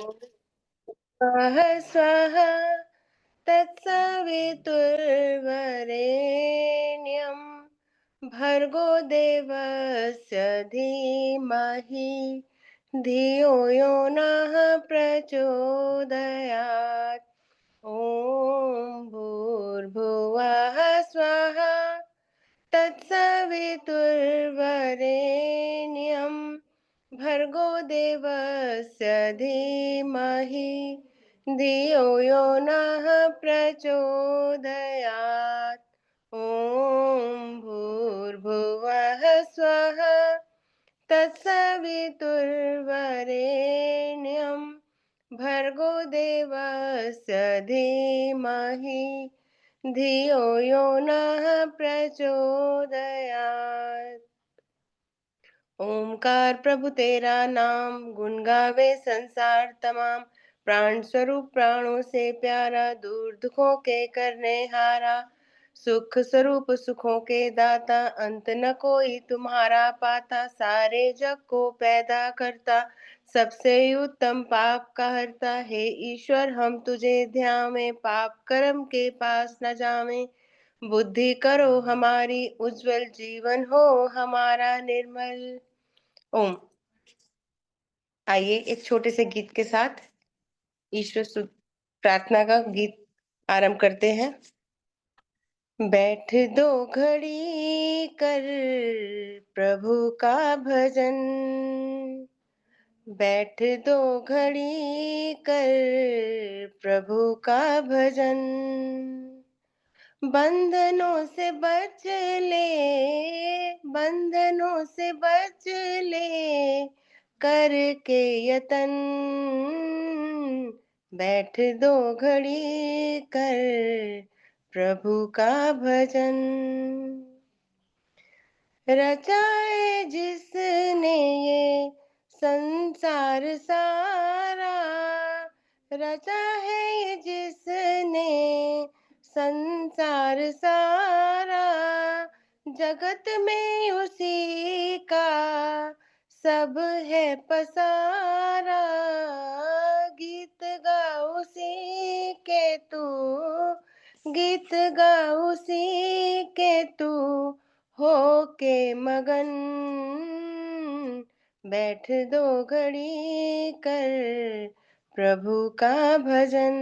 स्वाहा स्वाहा तत्सवितुर्वरेण्यं भर्गो देवस्य धीमहि धियो यो नः प्रचोदयात्। ॐ भूर्भुवः स्वः तत्सवितुर्वरेण्यं भर्गो देवस्य धीमहि धियो यो नः प्रचोदयात्। ॐ भूर्भुवः स्वः तत्सवितुर्वरेण्यं भर्गो देवस्य धीमहि धियो यो नः प्रचोदयात्। ओमकार प्रभु तेरा नाम गुण गावे संसार तमाम। प्राण स्वरूप प्राणों से प्यारा, दूर दुखों के करने हारा। सुख स्वरूप सुखों के दाता, अंत न कोई तुम्हारा पाता। सारे जग को पैदा करता, सबसे उत्तम पाप का हरता। हे ईश्वर हम तुझे ध्यावे, पाप कर्म के पास न जावे। बुद्धि करो हमारी उज्जवल, जीवन हो हमारा निर्मल। ओम। आइए एक छोटे से गीत के साथ ईश्वर स्तुति प्रार्थना का गीत आरंभ करते हैं। बैठ दो घड़ी कर प्रभु का भजन, बैठ दो घड़ी कर प्रभु का भजन। बंधनों से बच ले, बंधनों से बच ले करके यतन। बैठ दो घड़ी कर प्रभु का भजन। रचा है जिसने ये संसार सारा, रचा है ये जिसने संसार सारा। जगत में उसी का सब है पसारा। गीत गा उसी के तू, गीत गा उसी के तू हो के मगन। बैठ दो घड़ी कर प्रभु का भजन,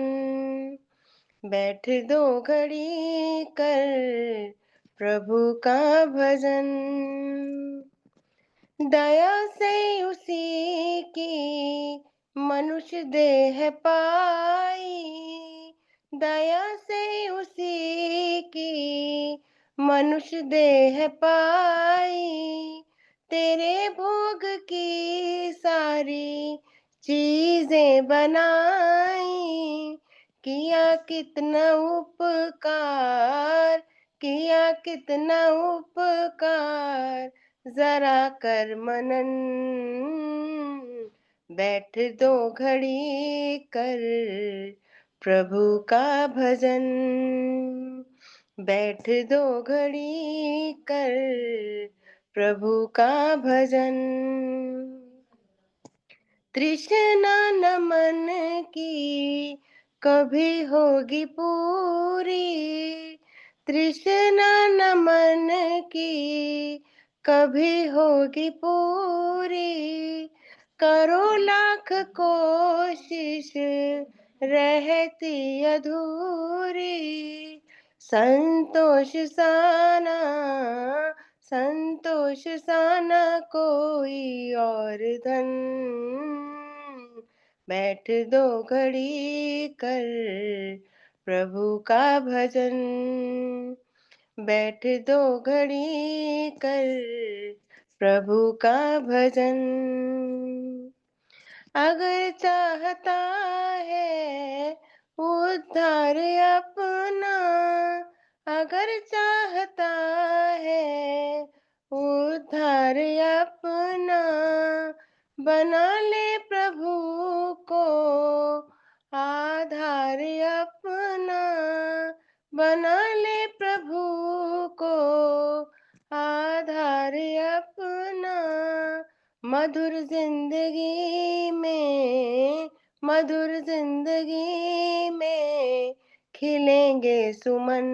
बैठ दो घड़ी कर प्रभु का भजन। दया से उसी की मनुष्य देह पाई, दया से उसी की मनुष्य देह पाई। तेरे भोग की सारी चीजें बनाई। किया कितना उपकार, किया कितना उपकार, जरा कर मनन। बैठ दो घड़ी कर प्रभु का भजन, बैठ दो घड़ी कर प्रभु का भजन। तृष्णा न मन की कभी होगी पूरी, तृष्णा न मन की कभी होगी पूरी। करो लाख कोशिश रहती अधूरी। संतोष साना, संतोष साना कोई और धन। बैठ दो घड़ी कर प्रभु का भजन, बैठ दो घड़ी कर प्रभु का भजन। अगर चाहता है उद्धार अपना, अगर चाहता है उद्धार अपना। बना ले प्रभु को आधार अपना, बना ले प्रभु को आधार अपना। मधुर जिंदगी में मधुर जिंदगी में खिलेंगे सुमन।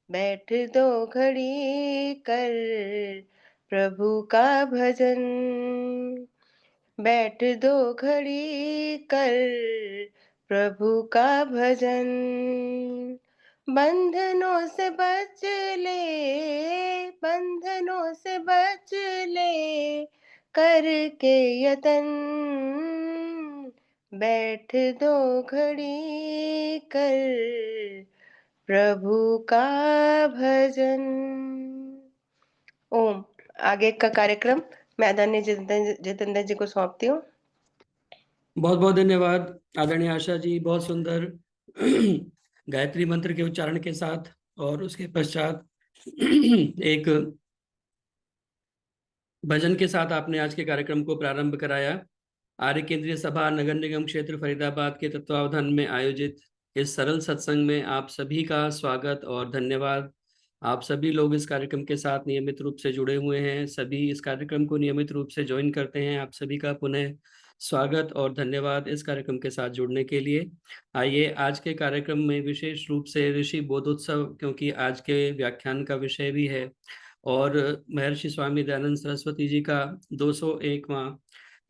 बैठ दो घड़ी कर प्रभु का भजन। बैठ दो घड़ी कर प्रभु का भजन। बंधनों से बच ले, बंधनों से बच ले, करके यतन। बैठ दो घड़ी कर प्रभु का भजन। ओम। आगे का कार्यक्रम मैं आदरणीय जितेंद्र जी को सौंपती हूँ। बहुत बहुत धन्यवाद आदरणीय आशा जी, बहुत सुंदर गायत्री मंत्र के उच्चारण के साथ और उसके पश्चात एक भजन के साथ आपने आज के कार्यक्रम को प्रारंभ कराया। आर्य केंद्रीय सभा नगर निगम क्षेत्र फरीदाबाद के तत्वावधान में आयोजित इस सरल सत्संग में आप सभी का स्वागत और धन्यवाद। आप सभी लोग इस कार्यक्रम के साथ नियमित रूप से जुड़े हुए हैं, सभी इस कार्यक्रम को नियमित रूप से ज्वाइन करते हैं। आप सभी का पुनः स्वागत और धन्यवाद इस कार्यक्रम के साथ जुड़ने के लिए। आइए आज के कार्यक्रम में विशेष रूप से ऋषि बोधोत्सव, क्योंकि आज के व्याख्यान का विषय भी है, और महर्षि स्वामी दयानंद सरस्वती जी का 201वां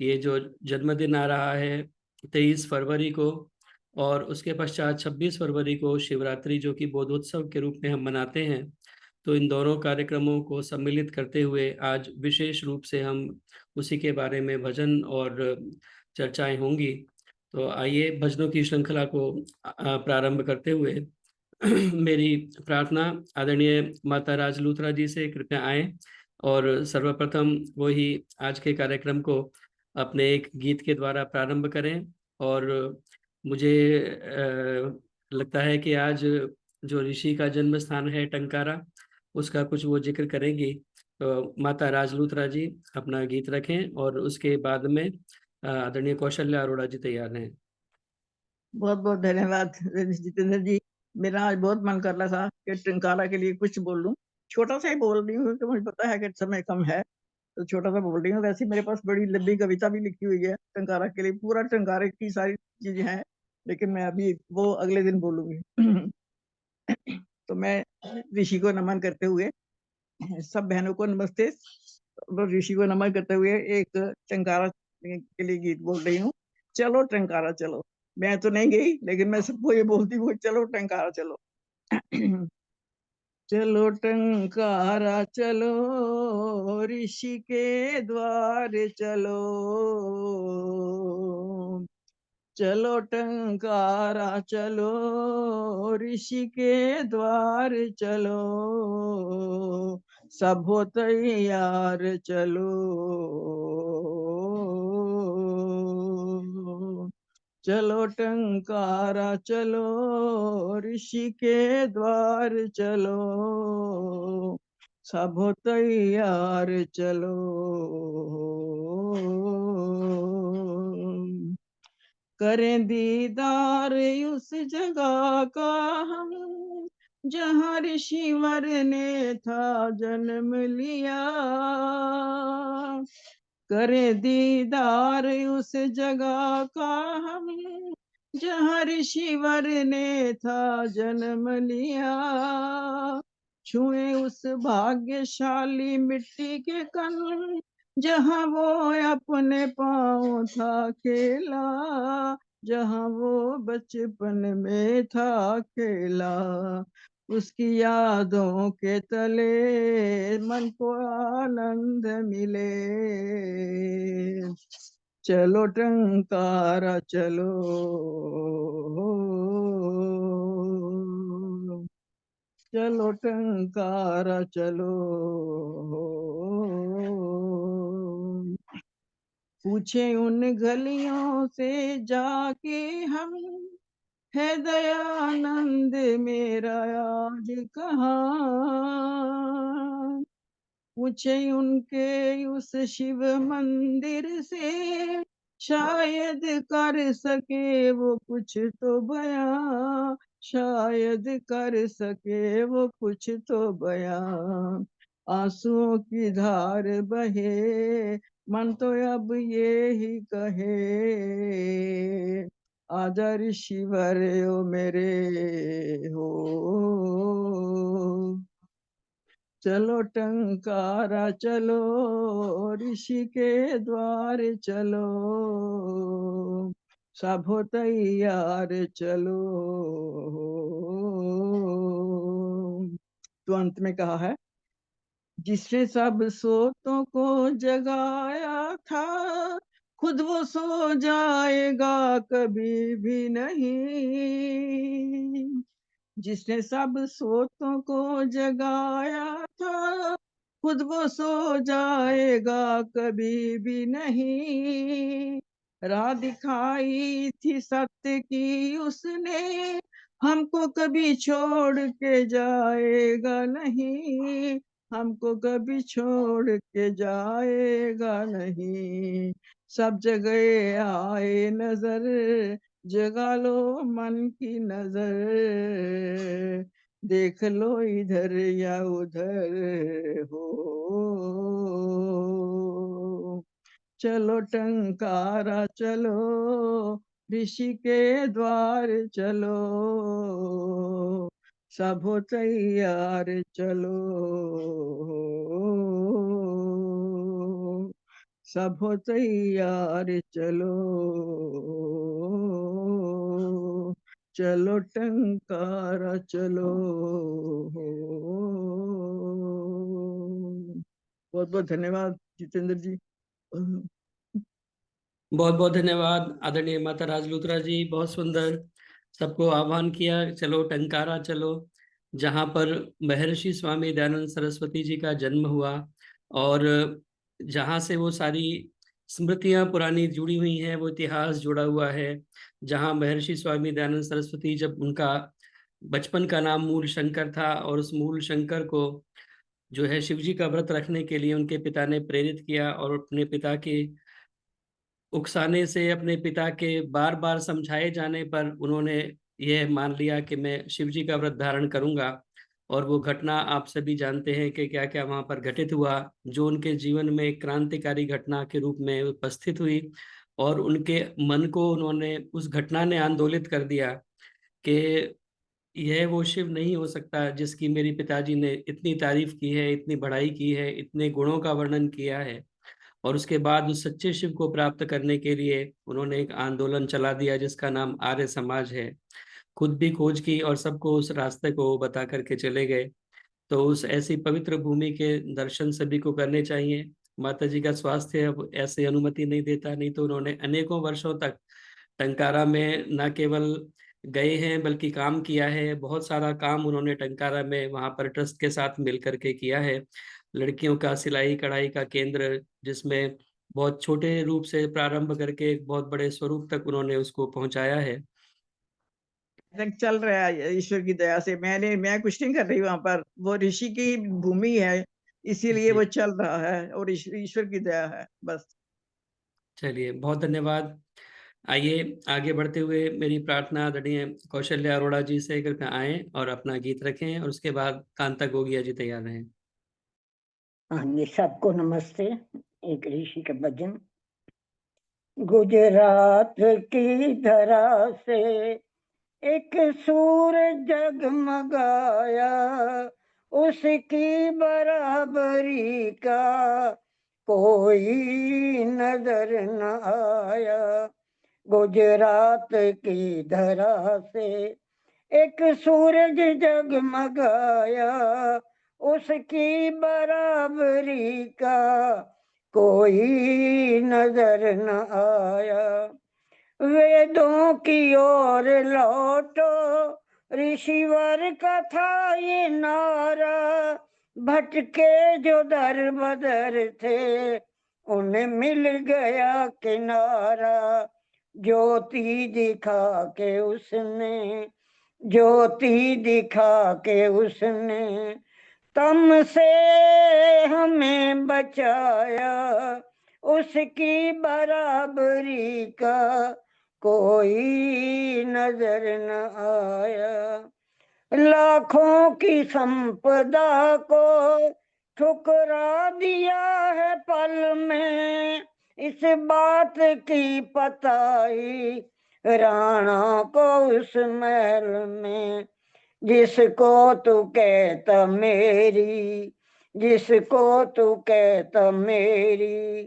ये जो जन्मदिन आ रहा है 23 फरवरी को, और उसके पश्चात 26 फरवरी को शिवरात्रि, जो कि बोधोत्सव के रूप में हम मनाते हैं। तो इन दोनों कार्यक्रमों को सम्मिलित करते हुए आज विशेष रूप से हम उसी के बारे में भजन और चर्चाएं होंगी। तो आइए भजनों की श्रृंखला को प्रारंभ करते हुए मेरी प्रार्थना आदरणीय माता राज लूथरा जी से कृपया आए और सर्वप्रथम वो ही आज के कार्यक्रम को अपने एक गीत के द्वारा प्रारंभ करें। और मुझे लगता है कि आज जो ऋषि का जन्म स्थान है टंकारा, उसका कुछ वो जिक्र करेंगी। तो माता राज लूथरा जी अपना गीत रखें और उसके बाद में आदरणीय कौशल्या अरोड़ा जी तैयार हैं। बहुत बहुत धन्यवाद जितेंद्र जी। मेरा आज बहुत मन कर रहा था कि टंकारा के लिए कुछ बोल लूं। छोटा सा ही बोल रही हूँ, तो मुझे पता है कि समय कम है, तो छोटा सा बोल रही हूँ। वैसे मेरे पास बड़ी लंबी कविता भी लिखी हुई है टंकारा के लिए, पूरा टंकारे की सारी चीजें हैं, लेकिन मैं अभी वो अगले दिन बोलूंगी। तो मैं ऋषि को नमन करते हुए, सब बहनों को नमस्ते, और ऋषि को नमन करते हुए एक टंकारा के लिए गीत बोल रही हूँ। चलो टंकारा चलो। मैं तो नहीं गई, लेकिन मैं सबको ये बोलती हूँ, चलो टंकारा चलो। चलो टंकारा चलो, ऋषि के द्वार चलो। चलो टंकारा चलो, ऋषि के द्वार चलो। सब हो तैयार चलो। चलो टंकारा चलो, ऋषि के द्वार चलो। सब हो तैयार चलो। करें दीदार उस जगह का हम, जहाँ ऋषिवर ने था जन्म लिया। करें दीदार उस जगह का हम, जहाँ ऋषिवर ने था जन्म लिया। छुए उस भाग्यशाली मिट्टी के कण, जहाँ वो अपने पाँव था खेला। जहाँ वो बचपन में था खेला। उसकी यादों के तले मन को आनंद मिले। चलो टंकारा चलो, चलो टंकारा चलो। पूछे उन गलियों से जाके हम, है दयानंद मेरा आज कहाँ। पूछे उनके उस शिव मंदिर से, शायद कर सके वो कुछ तो बयां। शायद कर सके वो कुछ तो बयां। आंसुओं की धार बहे मन तो अब ये ही कहे, आजा ऋषिवर ओ मेरे हो। चलो टंकारा चलो, ऋषि के द्वार चलो, सब हो तैयार चलो। तो अंत में कहा है, जिसने सब सोतों को जगाया था, खुद वो सो जाएगा कभी भी नहीं। जिसने सब सोतों को जगाया था, खुद वो सो जाएगा कभी भी नहीं। राह दिखाई थी सत्य की उसने, हमको कभी छोड़ के जाएगा नहीं, हमको कभी छोड़ के जाएगा नहीं। सब जगह आए नजर, जगा लो मन की नजर, देख लो इधर या उधर हो। चलो टंकारा चलो, ऋषि के द्वार चलो, सब हो तैयार चलो, सब हो तैयार चलो, चलो टंकारा चलो। बहुत बहुत धन्यवाद जितेंद्र जी। बहुत बहुत धन्यवाद आदरणीय माता राज लूथरा जी, बहुत सुंदर। सबको आह्वान किया, चलो टंकारा चलो, जहाँ पर महर्षि स्वामी दयानंद सरस्वती जी का जन्म हुआ और जहाँ से वो सारी स्मृतियां पुरानी जुड़ी हुई हैं, वो इतिहास जुड़ा हुआ है। जहाँ महर्षि स्वामी दयानंद सरस्वती, जब उनका बचपन का नाम मूल शंकर था और उस मूल शंकर को जो है शिव जी का व्रत रखने के लिए उनके पिता ने प्रेरित किया, और अपने पिता के उकसाने से, अपने पिता के बार बार समझाए जाने पर उन्होंने यह मान लिया कि मैं शिव जी का व्रत धारण करूंगा। और वो घटना आप सभी जानते हैं कि क्या क्या वहां पर घटित हुआ, जो उनके जीवन में एक क्रांतिकारी घटना के रूप में उपस्थित हुई। और उनके मन को उन्होंने, उस घटना ने आंदोलित कर दिया कि यह वो शिव नहीं हो सकता जिसकी मेरी पिताजी ने इतनी तारीफ की है, इतनी बढ़ाई की है, इतने गुणों का वर्णन किया है। और उसके बाद उस सच्चे शिव को प्राप्त करने के लिए उन्होंने एक आंदोलन चला दिया जिसका नाम आर्य समाज है। खुद भी खोज की और सबको उस रास्ते को बता करके चले गए। तो उस ऐसी पवित्र भूमि के दर्शन सभी को करने चाहिए। माता जी का स्वास्थ्य अब ऐसे अनुमति नहीं देता, नहीं तो उन्होंने अनेकों वर्षों तक टंकारा में न केवल गए हैं बल्कि काम किया है। बहुत सारा काम उन्होंने टंकारा में वहां पर ट्रस्ट के साथ मिल करके किया है। लड़कियों का सिलाई कढ़ाई का केंद्र, जिसमें बहुत छोटे रूप से प्रारंभ करके एक बहुत बड़े स्वरूप तक उन्होंने उसको पहुंचाया है। तक चल रहा है ईश्वर की दया से। मैं कुछ नहीं कर रही वहां पर, वो ऋषि की भूमि है, इसीलिए जी, वो चल रहा है और ईश्वर की दया है बस। चलिए बहुत धन्यवाद। आइए आगे बढ़ते हुए मेरी प्रार्थना आदरणीय कौशल्या अरोड़ा जी से, कृपया आए और अपना गीत रखें, और उसके बाद कांता गोगिया जी तैयार रहें। हाँ जी, सबको नमस्ते। एक ऋषि का भजन। गुजरात की धरा से एक सूरज जगमगाया, उसकी बराबरी का कोई नजर न आया। गुजरात की धरा से एक सूरज जगमगाया, उसकी बराबरी का कोई नजर न आया। वेदों की ओर लौटो, ऋषिवर का था ये नारा। भटके जो दर बदर थे, उन्हें मिल गया किनारा। ज्योति दिखा के उसने, ज्योति दिखा के उसने तम से हमें बचाया। उसकी बराबरी का कोई नजर न आया। लाखों की संपदा को ठुकरा दिया है पल में इस बात की पताई, राणा को उस महल में जिसको तू कहता मेरी, जिसको तू कहता मेरी।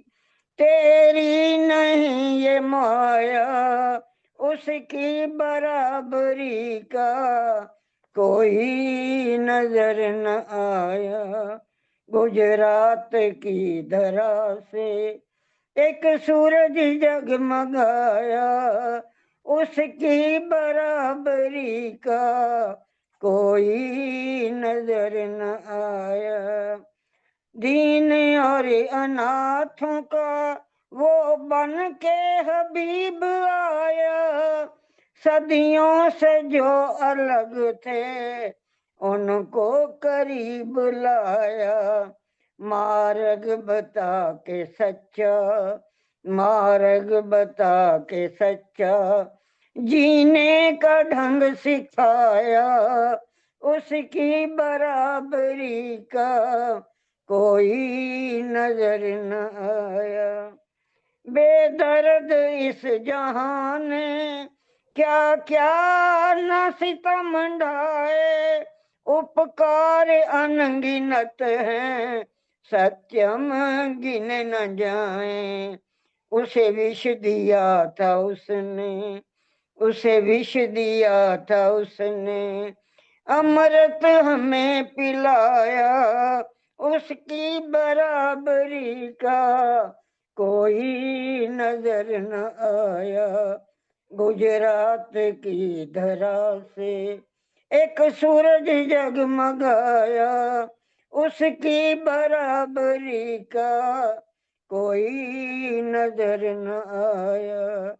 तेरी नहीं ये माया, उसकी बराबरी का कोई नजर न आया। गुजरात की धरा से एक सूरज जगमगाया, उसकी बराबरी का कोई नजर न आया। दीन और अनाथों का वो बन के हबीब आया, सदियों से जो अलग थे उनको करीब लाया। मार्ग बता के सच्चा, मार्ग बता के सच्चा, जीने का ढंग सिखाया, उसकी बराबरी का कोई नजर न आया। बेदर्द इस जहान ने क्या क्या न सितम ढाए, उपकार अनगिनत हैं सत्यम गिन न जाए। उसे विष दिया था उसने, उसे विष दिया था उसने, अमृत हमें पिलाया, उसकी बराबरी का कोई नजर न आया। गुजरात की धरा से एक सूरज जगमगाया, उसकी बराबरी का कोई नजर न आया,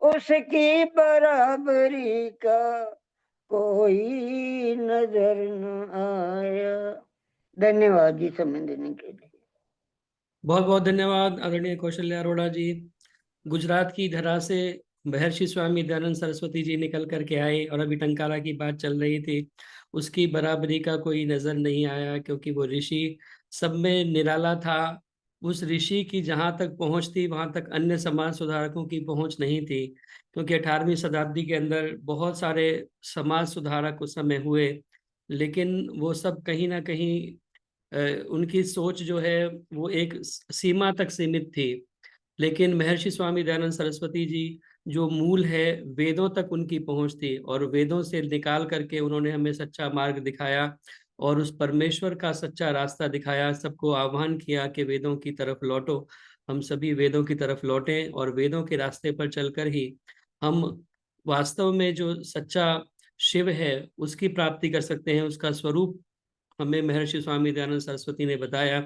उसकी बराबरी का कोई नजर न आया। धन्यवाद जी समय देने के लिए। बहुत बहुत धन्यवाद आदरणीय कौशल्या अरोड़ा जी। गुजरात की धरा से महर्षि स्वामी दयानंद सरस्वती जी निकल करके आए और अभी टंकारा की बात चल रही थी, उसकी बराबरी का कोई नजर नहीं आया क्योंकि वो ऋषि सब में निराला था। उस ऋषि की जहां तक पहुंच थी वहां तक अन्य समाज सुधारकों की पहुंच नहीं थी, क्योंकि 18वीं शताब्दी के अंदर बहुत सारे समाज सुधारक उस समय हुए, लेकिन वो सब कहीं ना कहीं उनकी सोच जो है वो एक सीमा तक सीमित थी। लेकिन महर्षि स्वामी दयानंद सरस्वती जी जो मूल है, वेदों तक उनकी पहुंच थी और वेदों से निकाल करके उन्होंने हमें सच्चा मार्ग दिखाया और उस परमेश्वर का सच्चा रास्ता दिखाया। सबको आह्वान किया कि वेदों की तरफ लौटो। हम सभी वेदों की तरफ लौटें और वेदों के रास्ते पर चलकर ही हम वास्तव में जो सच्चा शिव है उसकी प्राप्ति कर सकते हैं। उसका स्वरूप हमें महर्षि स्वामी दयानंद सरस्वती ने बताया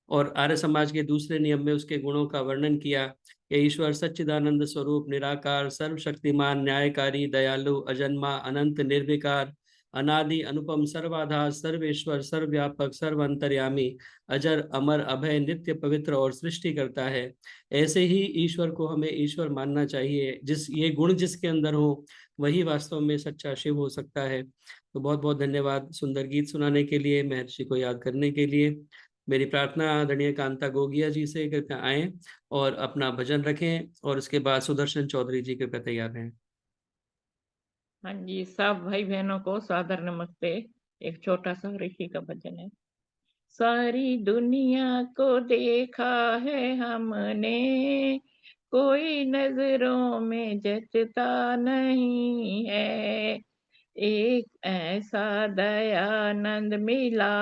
और आर्य समाज के दूसरे नियम में उसके गुणों का वर्णन किया। ये ईश्वर सच्चिदानंद स्वरूप, निराकार, सर्वशक्तिमान, न्यायकारी, दयालु, अजन्मा, अनंत, निर्विकार, अनादि, अनुपम, सर्वाधार, सर्वेश्वर, सर्वव्यापक, सर्वअंतर्यामी, अजर, अमर, अभय, नित्य, पवित्र और सृष्टि करता है। ऐसे ही ईश्वर को हमें ईश्वर मानना चाहिए। जिस ये गुण जिसके अंदर हो वही वास्तव में सच्चा शिव हो सकता है। तो बहुत बहुत धन्यवाद सुंदर गीत सुनाने के लिए, महर्षि को याद करने के लिए। मेरी प्रार्थना आदरणीय कांता गोगिया जी से कृपया आए और अपना भजन रखें और उसके बाद सुदर्शन चौधरी जी कृपया तैयार रहें। हाँ जी, सब भाई बहनों को सादर नमस्ते। एक छोटा सा ऋषि का भजन है। सारी दुनिया को देखा है हमने, कोई नजरों में जचता नहीं है। एक ऐसा दयानंद मिला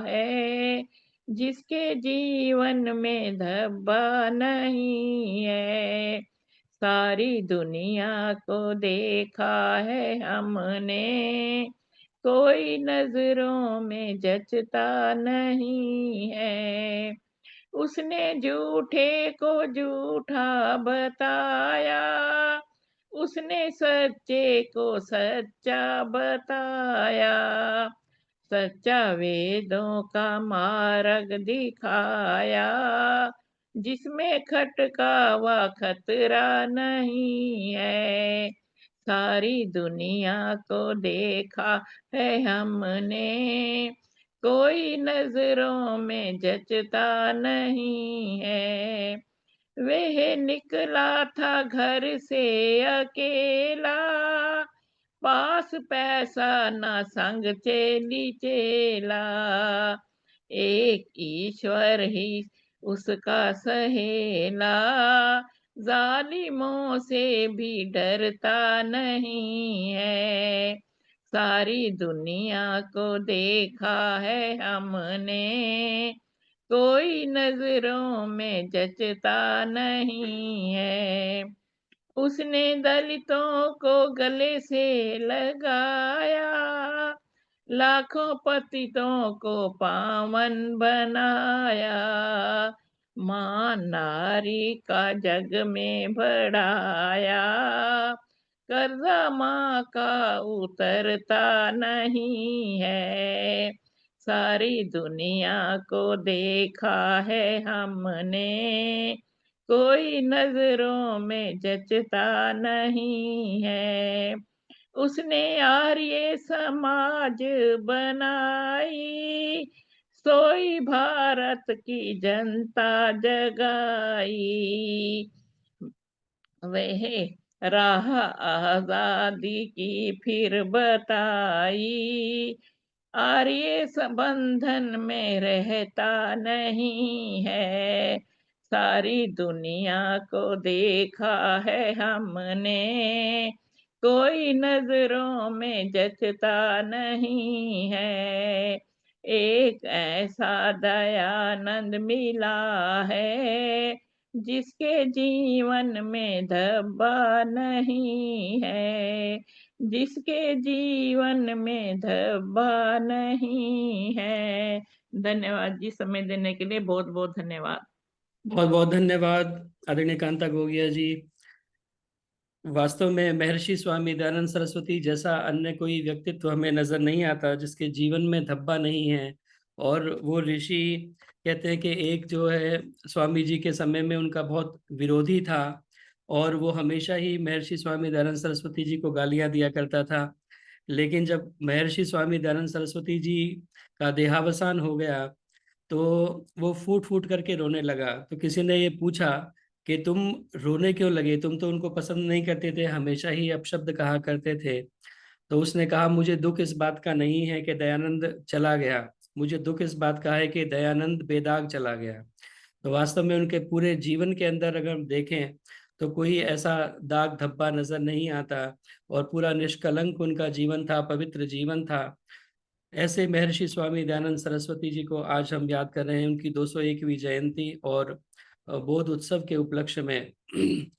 है, जिसके जीवन में धब्बा नहीं है। सारी दुनिया को देखा है हमने, कोई नजरों में जचता नहीं है। उसने झूठे को झूठा बताया, उसने सच्चे को सच्चा बताया। सच्चा वेदों का मार्ग दिखाया, जिसमें खटका व खतरा नहीं है। सारी दुनिया को देखा है हमने, कोई नजरों में जचता नहीं है। वह निकला था घर से अकेला, पास पैसा ना संग चेली चेला। एक ईश्वर ही उसका सहेला, जालिमों से भी डरता नहीं है। सारी दुनिया को देखा है हमने, कोई नजरों में जचता नहीं है। उसने दलितों को गले से लगाया, लाखों पतितों को पावन बनाया। मां नारी का जग में बढ़ाया, कर्जा माँ का उतरता नहीं है। सारी दुनिया को देखा है हमने, कोई नजरों में जचता नहीं है। उसने आर्य समाज बनाई, सोई भारत की जनता जगाई। वह राह आजादी की फिर बताई, आर्य बंधन में रहता नहीं है। सारी दुनिया को देखा है हमने, कोई नजरों में जचता नहीं है। एक ऐसा दयानंद मिला है, जिसके जीवन में धब्बा नहीं है। जिसके जीवन में धब्बा नहीं है। धन्यवाद जी, समय देने के लिए बहुत बहुत धन्यवाद। बहुत बहुत धन्यवाद आदरणीय कांता गोगिया जी। वास्तव में महर्षि स्वामी दयानंद सरस्वती जैसा अन्य कोई व्यक्तित्व हमें नजर नहीं आता जिसके जीवन में धब्बा नहीं है। और वो ऋषि कहते हैं कि एक जो है स्वामी जी के समय में उनका बहुत विरोधी था, और वो हमेशा ही महर्षि स्वामी दयानंद सरस्वती जी को गालियां दिया करता था। लेकिन जब महर्षि स्वामी दयानंद सरस्वती जी का देहावसान हो गया तो वो फूट फूट करके रोने लगा। तो किसी ने ये पूछा कि तुम रोने क्यों लगे, तुम तो उनको पसंद नहीं करते थे, हमेशा ही अपशब्द कहा करते थे। तो उसने कहा, मुझे दुख इस बात का नहीं है कि दयानंद चला गया, मुझे दुख इस बात का है कि दयानंद बेदाग चला गया। तो वास्तव में उनके पूरे जीवन के अंदर अगर हम देखें तो कोई ऐसा दाग धब्बा नजर नहीं आता, और पूरा निष्कलंक उनका जीवन था, पवित्र जीवन था। ऐसे महर्षि स्वामी दयानंद सरस्वती जी को आज हम याद कर रहे हैं, उनकी 201वीं जयंती और बोध उत्सव के उपलक्ष्य में।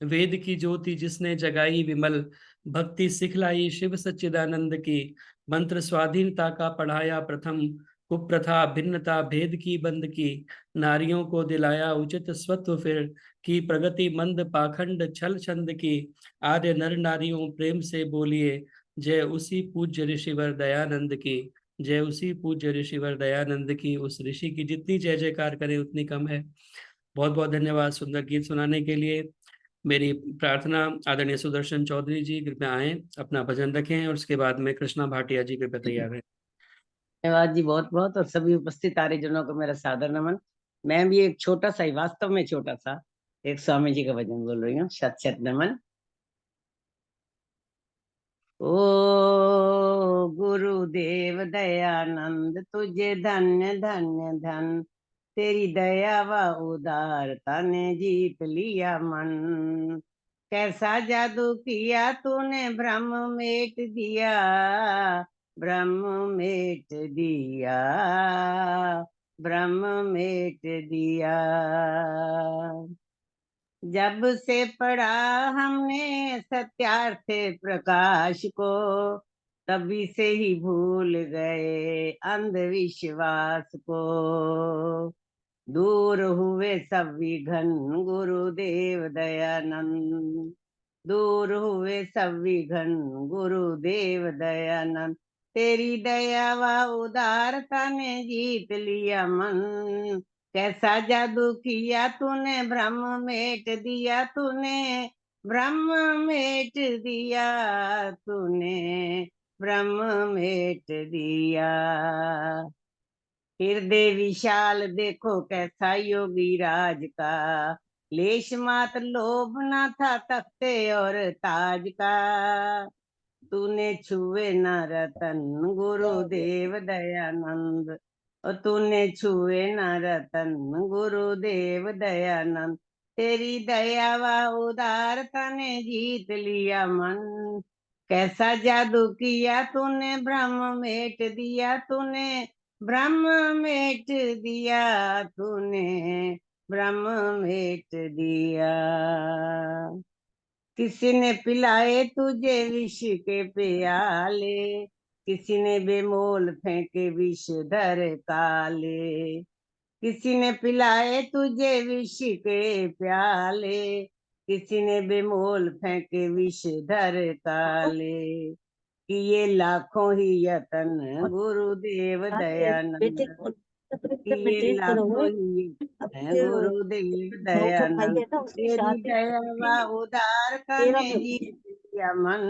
वेद की ज्योति जिसने जगाई विमल, भक्ति सिखलाई शिव सच्चिदानंद की, मंत्र स्वाधीनता का पढ़ाया प्रथम, कुप्रथा भिन्नता भेद की बंद की, नारियों को दिलाया उचित स्वत्व फिर, की प्रगति मंद पाखंड छल छंद की, आर्य नर नारियों प्रेम से बोलिए, जय उसी पूज्य ऋषिवर दयानंद की, जय उसी पूज्य ऋषिवर दयानंद की। उस ऋषि की जितनी जय जयकार करें उतनी कम है। बहुत बहुत धन्यवाद सुंदर गीत सुनाने के लिए। मेरी प्रार्थना आदरणीय सुदर्शन चौधरी जी कृपया आए, अपना भजन रखें, और उसके बाद में कृष्णा भाटिया जी कृपया तैयार हैं। धन्यवाद जी, बहुत बहुत। और सभी उपस्थित आर्यजनों को मेरा सादर नमन। मैं भी एक छोटा सा ही, वास्तव में छोटा सा, एक स्वामी जी का भजन बोल रही हूँ। शत शत नमन। ओ गुरुदेव दयानंद, तुझे धन्य धन्य धन, तेरी दया व उदारता ने जीत लिया मन। कैसा जादू किया तूने, ब्रह्म मेट दिया, ब्रह्म मेट दिया, ब्रह्म मेट दिया। जब से पढ़ा हमने सत्यार्थ प्रकाश को, तभी से ही भूल गए अंधविश्वास को। दूर हुए सब विघन गुरुदेव दयानंद, दूर हुए सब विघन गुरुदेव दयानंद, तेरी दया व उदारता ने जीत लिया मन। कैसा जादू किया तूने, ब्रह्म मेट दिया तूने, ब्रह्म मेट दिया तूने, ब्रह्म मेट दिया। हृदय विशाल देखो कैसा योगी राज का, लेश मात्र लोभ न था तख्ते और ताज का। तूने छुए न रतन गुरुदेव दयानंद, और तूने छुए न रतन गुरुदेव दयानंद। तेरी दया व उदारता ने जीत लिया मन, कैसा जादू किया तूने ब्रह्म मेट दिया, तूने ब्रह्म मेट दिया, तूने ब्रह्म मेट दिया। किसी ने पिलाए तुझे विष के प्याले, किसी ने बेमोल फेंके विष धर काले। किसी ने पिलाए तुझे विष के प्याले, किसी ने बेमोल फेंके विष धर काले। किए लाखों ही यतन गुरुदेव दयानंद, किए लाखों ही यतन गुरुदेव दयानंद। तेरी दया व उदार का ने जीत लिया मन,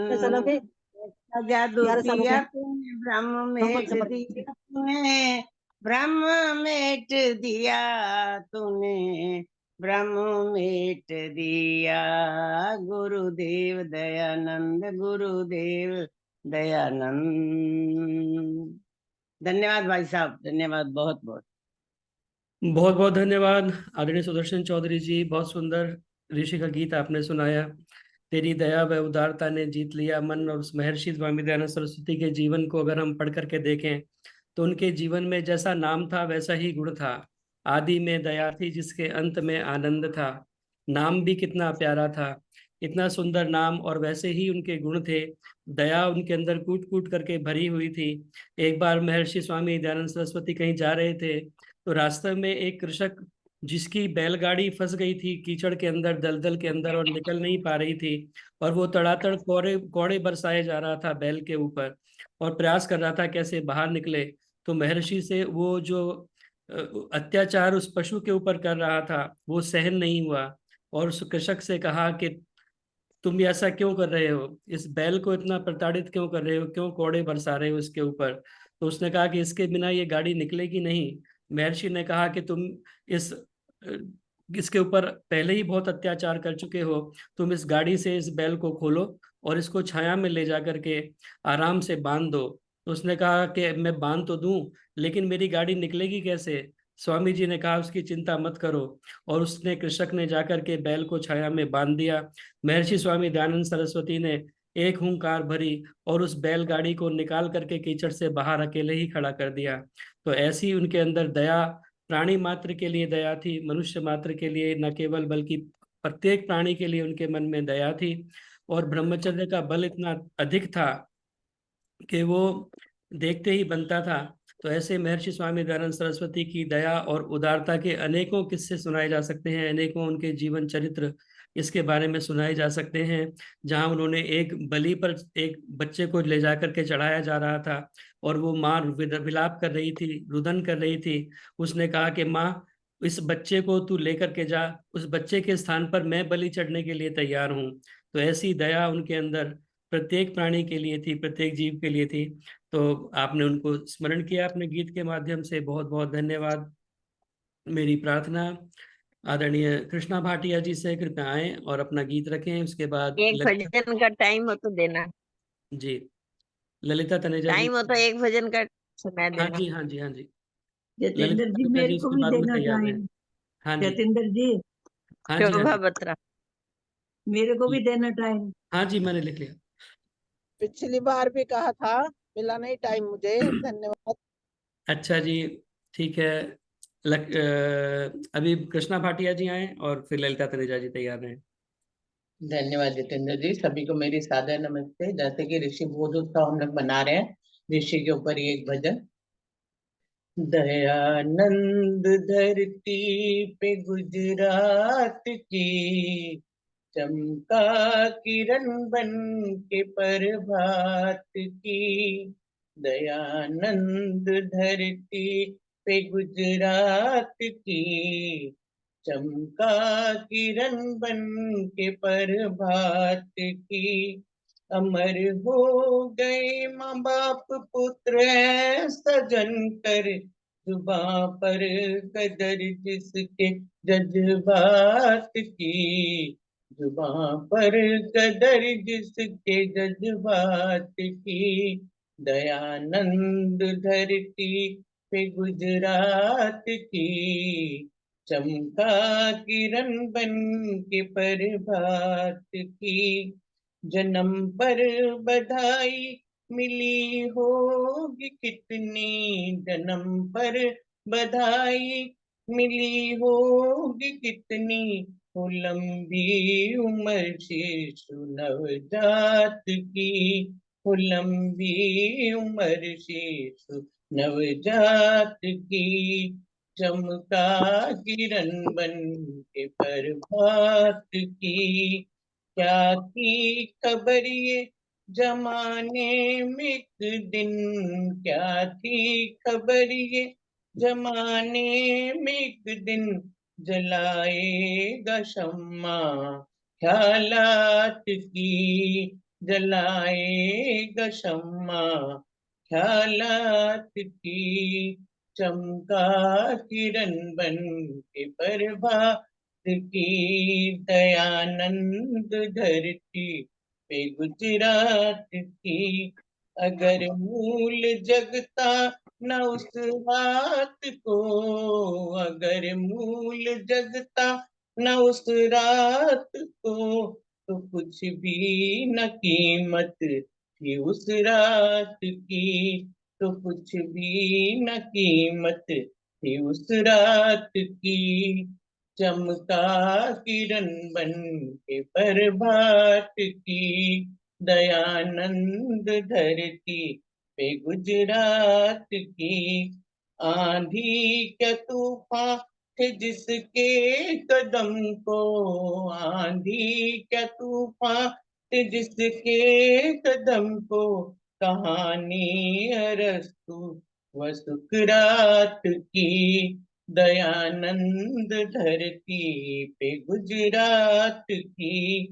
ऐसा जादू किया तूने ब्रह्म मेट दिया, तूने ब्रह्म मेट दिया, तूने ब्रह्म मेट दिया। गुरुदेव दयानंद, गुरुदेव दयानंद। धन्यवाद भाई साहब, धन्यवाद बहुत बहुत। बहुत बहुत धन्यवाद आदरणीय सुदर्शन चौधरी जी, बहुत सुंदर ऋषि का गीत आपने सुनाया। तेरी दया व उदारता ने जीत लिया मन। और उस महर्षि स्वामी दयानंद सरस्वती के जीवन को अगर हम पढ़ करके देखें तो उनके जीवन में जैसा नाम था वैसा ही गुण था। आदि में दया थी जिसके अंत में आनंद था। नाम भी कितना प्यारा था, इतना सुंदर नाम, और वैसे ही उनके गुण थे। दया उनके अंदर कूट कूट करके भरी हुई थी। एक बार महर्षि स्वामी दयानंद सरस्वती कहीं जा रहे थे तो रास्ते में एक कृषक जिसकी बैलगाड़ी फंस गई थी कीचड़ के अंदर, दलदल के अंदर, और निकल नहीं पा रही थी, और वो तड़ातड़ कोड़े कोड़े बरसाए जा रहा था बैल के ऊपर, और प्रयास कर रहा था कैसे बाहर निकले। तो महर्षि से वो जो अत्याचार उस पशु के ऊपर कर रहा था वो सहन नहीं हुआ, और उस कृषक से कहा कि तुम ये ऐसा क्यों कर रहे हो, इस बैल को इतना प्रताड़ित क्यों कर रहे हो, क्यों कोड़े बरसा रहे हो इसके ऊपर। तो उसने कहा कि इसके बिना ये गाड़ी निकलेगी नहीं। महर्षि ने कहा कि तुम इस इसके ऊपर पहले ही बहुत अत्याचार कर चुके हो, तुम इस गाड़ी से इस बैल को खोलो और इसको छाया में ले जा करके आराम से बांध दो। तो उसने कहा कि मैं बांध तो दूं, लेकिन मेरी गाड़ी निकलेगी कैसे। स्वामी जी ने कहा उसकी चिंता मत करो, और उसने कृषक ने जाकर के बैल को छाया में बांध दिया। महर्षि स्वामी दयानंद सरस्वती ने एक हुंकार भरी और उस बैलगाड़ी को निकाल करके कीचड़ से बाहर अकेले ही खड़ा कर दिया। तो ऐसी उनके अंदर दया, प्राणी मात्र के लिए दया थी, मनुष्य मात्र के लिए न केवल बल्कि प्रत्येक प्राणी के लिए उनके मन में दया थी। और ब्रह्मचर्य का बल इतना अधिक था कि वो देखते ही बनता था। तो ऐसे महर्षि स्वामी दयानंद सरस्वती की दया और उदारता के अनेकों किस्से सुनाए जा सकते हैं, अनेकों उनके जीवन चरित्र इसके बारे में सुनाए जा सकते हैं। जहां उन्होंने एक बलि पर एक बच्चे को ले जाकर के चढ़ाया जा रहा था, और वो माँ विलाप कर रही थी, रुदन कर रही थी। उसने कहा कि माँ, इस बच्चे को तू लेकर के जा, उस बच्चे के स्थान पर मैं बलि चढ़ने के लिए तैयार हूँ। तो ऐसी दया उनके अंदर प्रत्येक प्राणी के लिए थी, प्रत्येक जीव के लिए थी। तो आपने उनको स्मरण किया अपने गीत के माध्यम से, बहुत बहुत धन्यवाद। मेरी प्रार्थना आदरणीय कृष्णा भाटिया जी से कृपया आए और अपना गीत रखें। उसके बाद एक भजन का टाइम हो तो देना, जी ललिता तनेजा जी। टाइम हो तो एक भजन का समय हाँ देना। जी, हाँ जी, हाँ जी। जतेंद्र ललिता जी तनेजा जी मेरे को उसके भी बाद में देना तैयार हैं। टाइम। हाँ जी, जतेंद्र जी हाँ जी, हाँ शोभा जी, बत्रा, मेरे को भी देना टाइम। हाँ जी, मैंने लिख लिया। पिछली बार भी कहा था, मिला नहीं टाइम मुझे। धन्यवाद। अच्छा जी, ठीक है। अभी कृष्णा भाटिया जी आए और फिर ललिता तनेजा जी तैयार हैं। धन्यवाद जितेंद्र जी। सभी को मेरी सादर नमस्ते। जैसे कि ऋषि बोध उत्सव हम लोग मना रहे हैं, ऋषि के ऊपर ही एक भजन। दयानंद धरती पे गुजरात की, चमका किरण बन के प्रभात की। दयानंद धरती पे गुजरात की, चमका किरण बन के प्रभात की। अमर हो गए माँ बाप पुत्र सजन कर, जुबां पर कदर जिसके जज्बात की, जुबां पर कदर जिसके जज्बात की, दयानंद धरती पे गुजरात की, चमका किरण बन के प्रभात की, जन्म पर बधाई मिली होगी कितनी, जन्म पर बधाई मिली होगी कितनी, हो लंबी उम्र शिशु नवजात की, हो लंबी उम्र शिशु नवजात की, चमका किरण बन के प्रभात की, क्या थी खबर ये जमाने में एक दिन, क्या थी खबर ये जमाने में एक दिन, जलाएगा शम्मा ख्यालात की, जलाएगा शम्मा ख्यालात की, चमका किरण बन के प्रभात की, दयानंद धरती पे गुजरात की, अगर मूल जगता न उस रात को, अगर मूल जगता न उस रात को, तो कुछ भी न कीमत थी उस रात की, तो कुछ भी न कीमत थी उस रात की, चमका किरण बन के प्रभात की, दयानंद धरती पे गुजरात की, आंधी क्या तूफान थे जिसके कदम को, आंधी क्या तूफान थे जिसके कदम को, कहानी अरस्तु व सुकरात की, दयानंद धरती पे गुजरात की,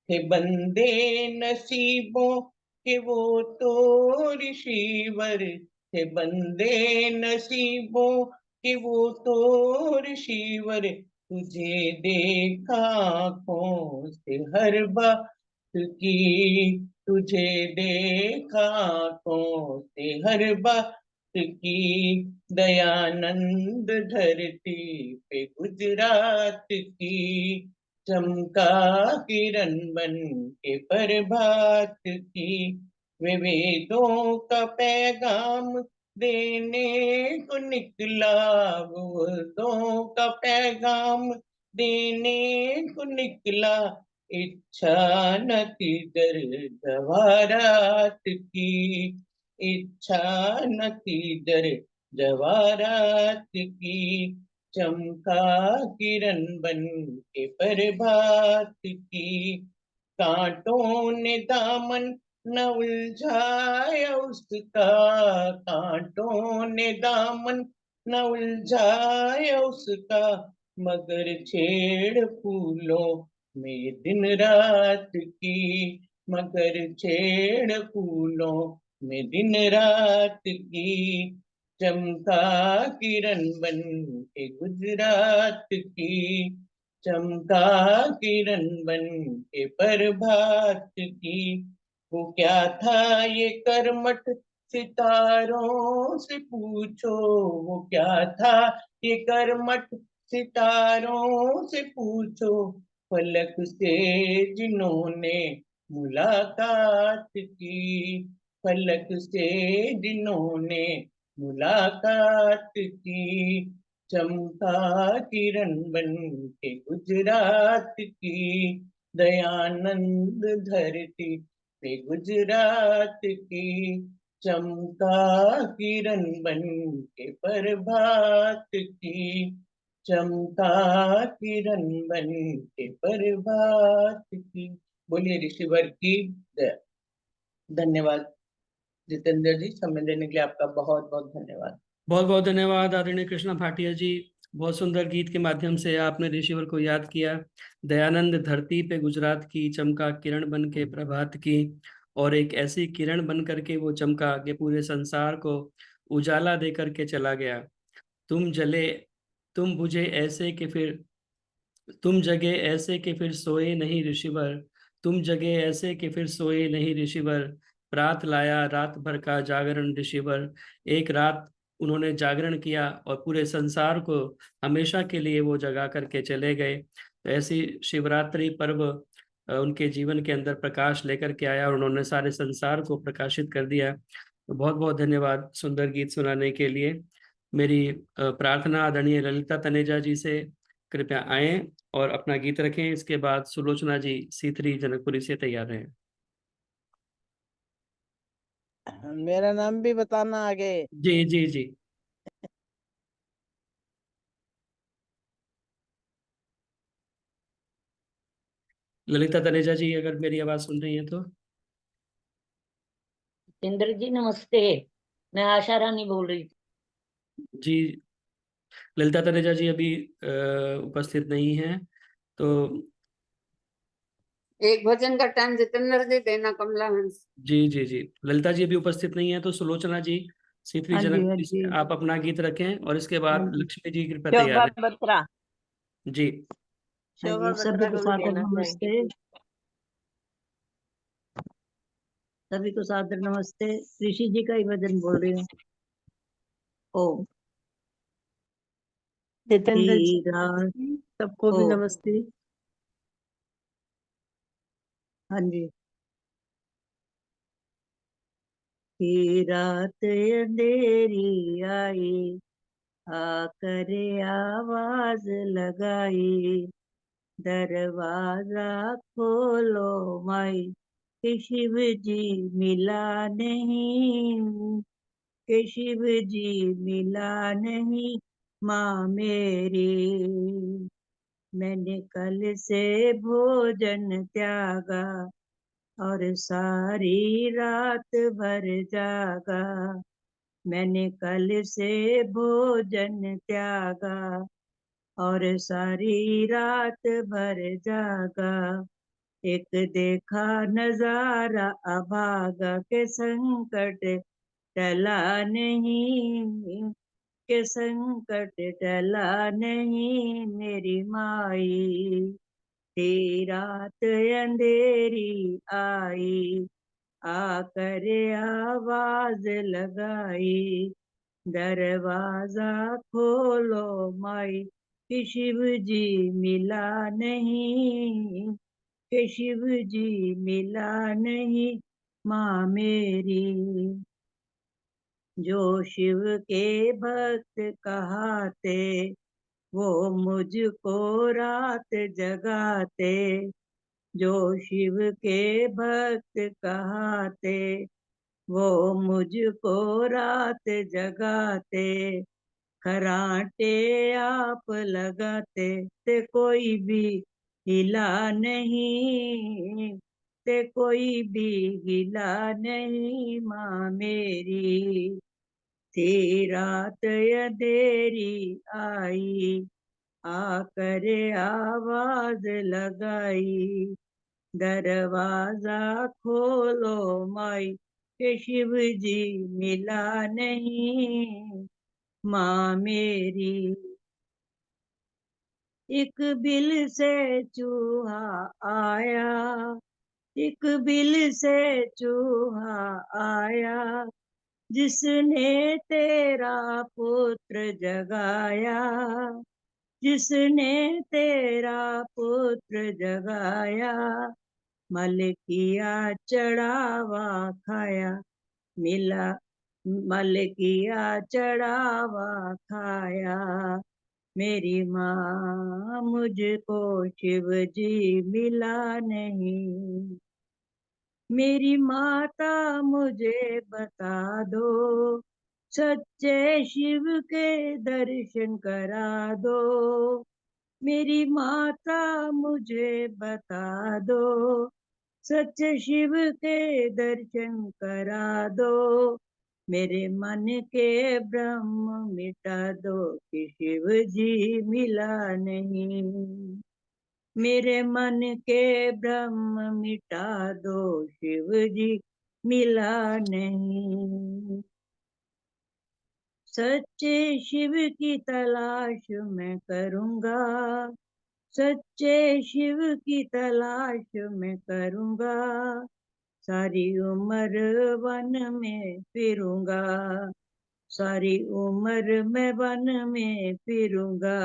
थे बंदे नसीबों के वो तो ऋषिवर, थे बंदे नसीबों के वो तो ऋषिवर, तुझे देखा आँखों से हर बात की, तुझे देखा आँखों से हर बात की, दयानंद धरती पे गुजरात की, चमका किरण बन के प्रभात की, वे वेदों का पैगाम देने को निकला, वो वेदों का पैगाम देने को निकला, इच्छा न थी दर जवारात की, इच्छा न थी दर जवारात की, चमका किरण बन के प्रभात की, कांटों ने दामन न उलझाया उसका, कांटों ने दामन न उलझाया उसका, मगर छेड़ फूलों में दिन रात की, मगर छेड़ फूलों में दिन रात की, चमका किरण बन के गुजरात की, चमका किरण बन के प्रभात की, वो क्या था ये कर्मठ सितारों से पूछो, वो क्या था ये कर्मठ सितारों से पूछो, फलक से जिन्होंने मुलाकात की, फलक से जिन्होंने मुलाकात की, चमका किरण बन के गुजरात की, दयानंद धरती पे गुजरात की, चमका किरण बन के प्रभात की, चमका किरण बन के प्रभात की। बोलिए ऋषिवर की जय। धन्यवाद जितेंद्र जी, समय देने के लिए आपका बहुत बहुत धन्यवाद। बहुत बहुत धन्यवाद आदरणीय कृष्णा भाटिया जी। बहुत सुंदर गीत के माध्यम से आपने ऋषिवर को याद किया। दयानंद धरती पे गुजरात की, चमका किरण बन के प्रभात की, और एक ऐसी किरण बन करके वो चमका आगे पूरे संसार को उजाला दे करके चला गया। तुम जले तुम बुझे ऐसे कि फिर तुम जगे ऐसे कि फिर सोए नहीं ऋषिवर, तुम जगे ऐसे कि फिर सोए नहीं ऋषिवर, प्रात लाया रात भर का जागरण ऋषिवर। एक रात उन्होंने जागरण किया और पूरे संसार को हमेशा के लिए वो जगा करके चले गए। तो ऐसी शिवरात्रि पर्व उनके जीवन के अंदर प्रकाश लेकर के आया और उन्होंने सारे संसार को प्रकाशित कर दिया। तो बहुत बहुत धन्यवाद सुंदर गीत सुनाने के लिए। मेरी प्रार्थना आदरणीय ललिता तनेजा जी से, कृपया आए और अपना गीत रखें। इसके बाद सुलोचना जी C3 जनकपुरी से तैयार हैं। मेरा नाम भी बताना आगे। जी जी जी। ललिता तनेजा जी अगर मेरी आवाज सुन रही है तो। जितेंद्र जी नमस्ते, मैं आशा रानी बोल रही थी। जी, ललिता तनेजा जी अभी उपस्थित नहीं है, तो एक भजन का टाइम जितेंद्र जी देना, कमला हंस। जी जी जी, ललिता जी अभी उपस्थित नहीं है, तो सुलोचना जी C3 हाँ जी, हाँ जनकपुरी से जी, आप अपना गीत रखें और इसके हाँ बाद जी, लक्ष्मी जी कृपया शोभा तैयार है। बत्रा, जी हाँ शोभा जी। सभी बत्रा को को भी सादर देना चाहिए। नमस्ते, सभी को सादर नमस्ते। ऋषि जी का ही भजन बोल रही हूँ। ओम। जितेंद्र जी हीरा। सबको भी ओ, नमस्ते। हाँ जी। ही रात अंधेरी आई, आकर आवाज लगाई, दरवाजा खोलो माई, कि शिव जी मिला नहीं, कि शिव जी मिला नहीं माँ मेरी। मैंने कल से भोजन त्यागा और सारी रात भर जागा। मैंने कल से भोजन त्यागा और सारी रात भर जागा। एक देखा नजारा अभागा, के संकट टला नहीं, के संकट टला नहीं मेरी माई। ती रात अंधेरी आई, आकर आवाज लगाई, दरवाजा खोलो माई, कि शिव जी मिला नहीं, कि शिव जी मिला नहीं माँ मेरी। जो शिव के भक्त कहाते, वो मुझको रात जगाते। जो शिव के भक्त कहाते, वो मुझको रात जगाते। खराटे आप लगाते, ते कोई भी हिला नहीं, ते कोई भी हिला नहीं माँ मेरी। थी रात अंधेरी आई, आकर आवाज लगाई, दरवाजा खोलो माई, के शिव जी मिला नहीं माँ मेरी। एक बिल से चूहा आया, एक बिल से चूहा आया, जिसने तेरा पुत्र जगाया, जिसने तेरा पुत्र जगाया। मलकिया चढ़ावा खाया, मिला मलकिया चढ़ावा खाया। मेरी माँ मुझको शिव जी मिला नहीं। मेरी माता मुझे बता दो, सच्चे शिव के दर्शन करा दो। मेरी माता मुझे बता दो, सच्चे शिव के दर्शन करा दो। मेरे मन के ब्रह्म मिटा दो, कि शिव जी मिला नहीं। मेरे मन के ब्रह्म मिटा दो, शिव जी मिला नहीं। सच्चे शिव की तलाश मैं करूँगा, सच्चे शिव की तलाश मैं करूँगा, सारी उम्र वन में फिरूँगा, सारी उम्र मैं वन में फिरूँगा,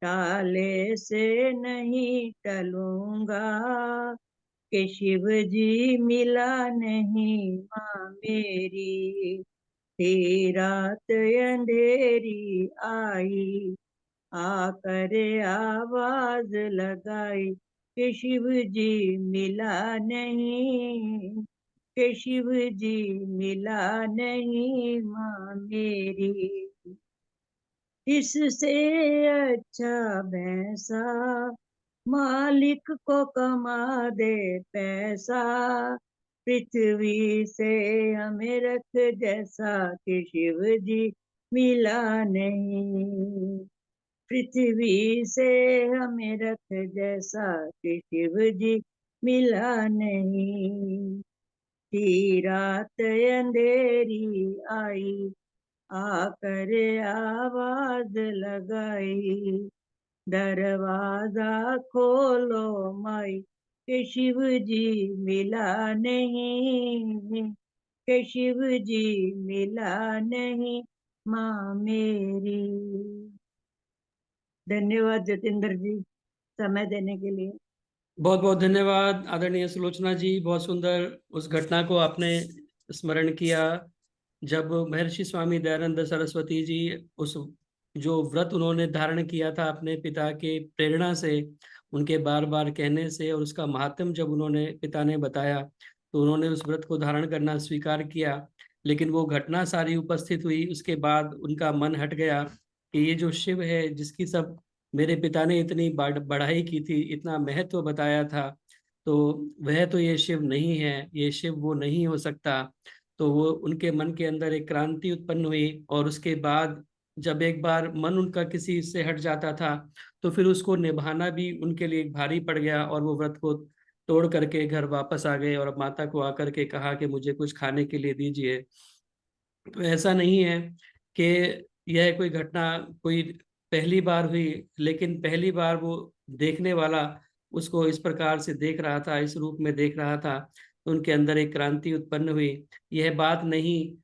टाले से नहीं टलूँगा, कि शिव जी मिला नहीं माँ मेरी, थी रात अंधेरी आई, आकर आवाज लगाई, कि शिव जी मिला नहीं, कि शिव जी मिला नहीं माँ मेरी, इससे अच्छा भैंसा मालिक को कमा दे पैसा, पृथ्वी से हमें रख जैसा, कि शिव जी मिला नहीं, पृथ्वी से हमें रख जैसा, कि शिव जी मिला नहीं, थी रात अंधेरी आई, आकर आवाज लगाई, दरवाजा खोलो माई, के शिव जी मिला नहीं, के शिव जी मिला नहीं माँ मेरी। धन्यवाद जतेंद्र जी, समय देने के लिए। बहुत बहुत धन्यवाद आदरणीय सुलोचना जी, बहुत सुंदर उस घटना को आपने स्मरण किया जब महर्षि स्वामी दयानंद सरस्वती जी उस जो व्रत उन्होंने धारण किया था अपने पिता के प्रेरणा से, उनके बार बार कहने से, और उसका महात्म जब उन्होंने पिता ने बताया तो उन्होंने उस व्रत को धारण करना स्वीकार किया। लेकिन वो घटना सारी उपस्थित हुई, उसके बाद उनका मन हट गया कि ये जो शिव है जिसकी सब मेरे पिता ने इतनी बढ़ाई की थी, इतना महत्व बताया था, तो वह तो ये शिव नहीं है, ये शिव वो नहीं हो सकता। तो वो उनके मन के अंदर एक क्रांति उत्पन्न हुई, और उसके बाद जब एक बार मन उनका किसी से हट जाता था तो फिर उसको निभाना भी उनके लिए भारी पड़ गया, और वो व्रत को तोड़ करके घर वापस आ गए और माता को आकर के कहा कि मुझे कुछ खाने के लिए दीजिए। तो ऐसा नहीं है कि यह कोई घटना कोई पहली बार हुई, लेकिन पहली बार वो देखने वाला उसको इस प्रकार से देख रहा था, इस रूप में देख रहा था, तो उनके अंदर एक क्रांति उत्पन्न हुई। यह बात नहीं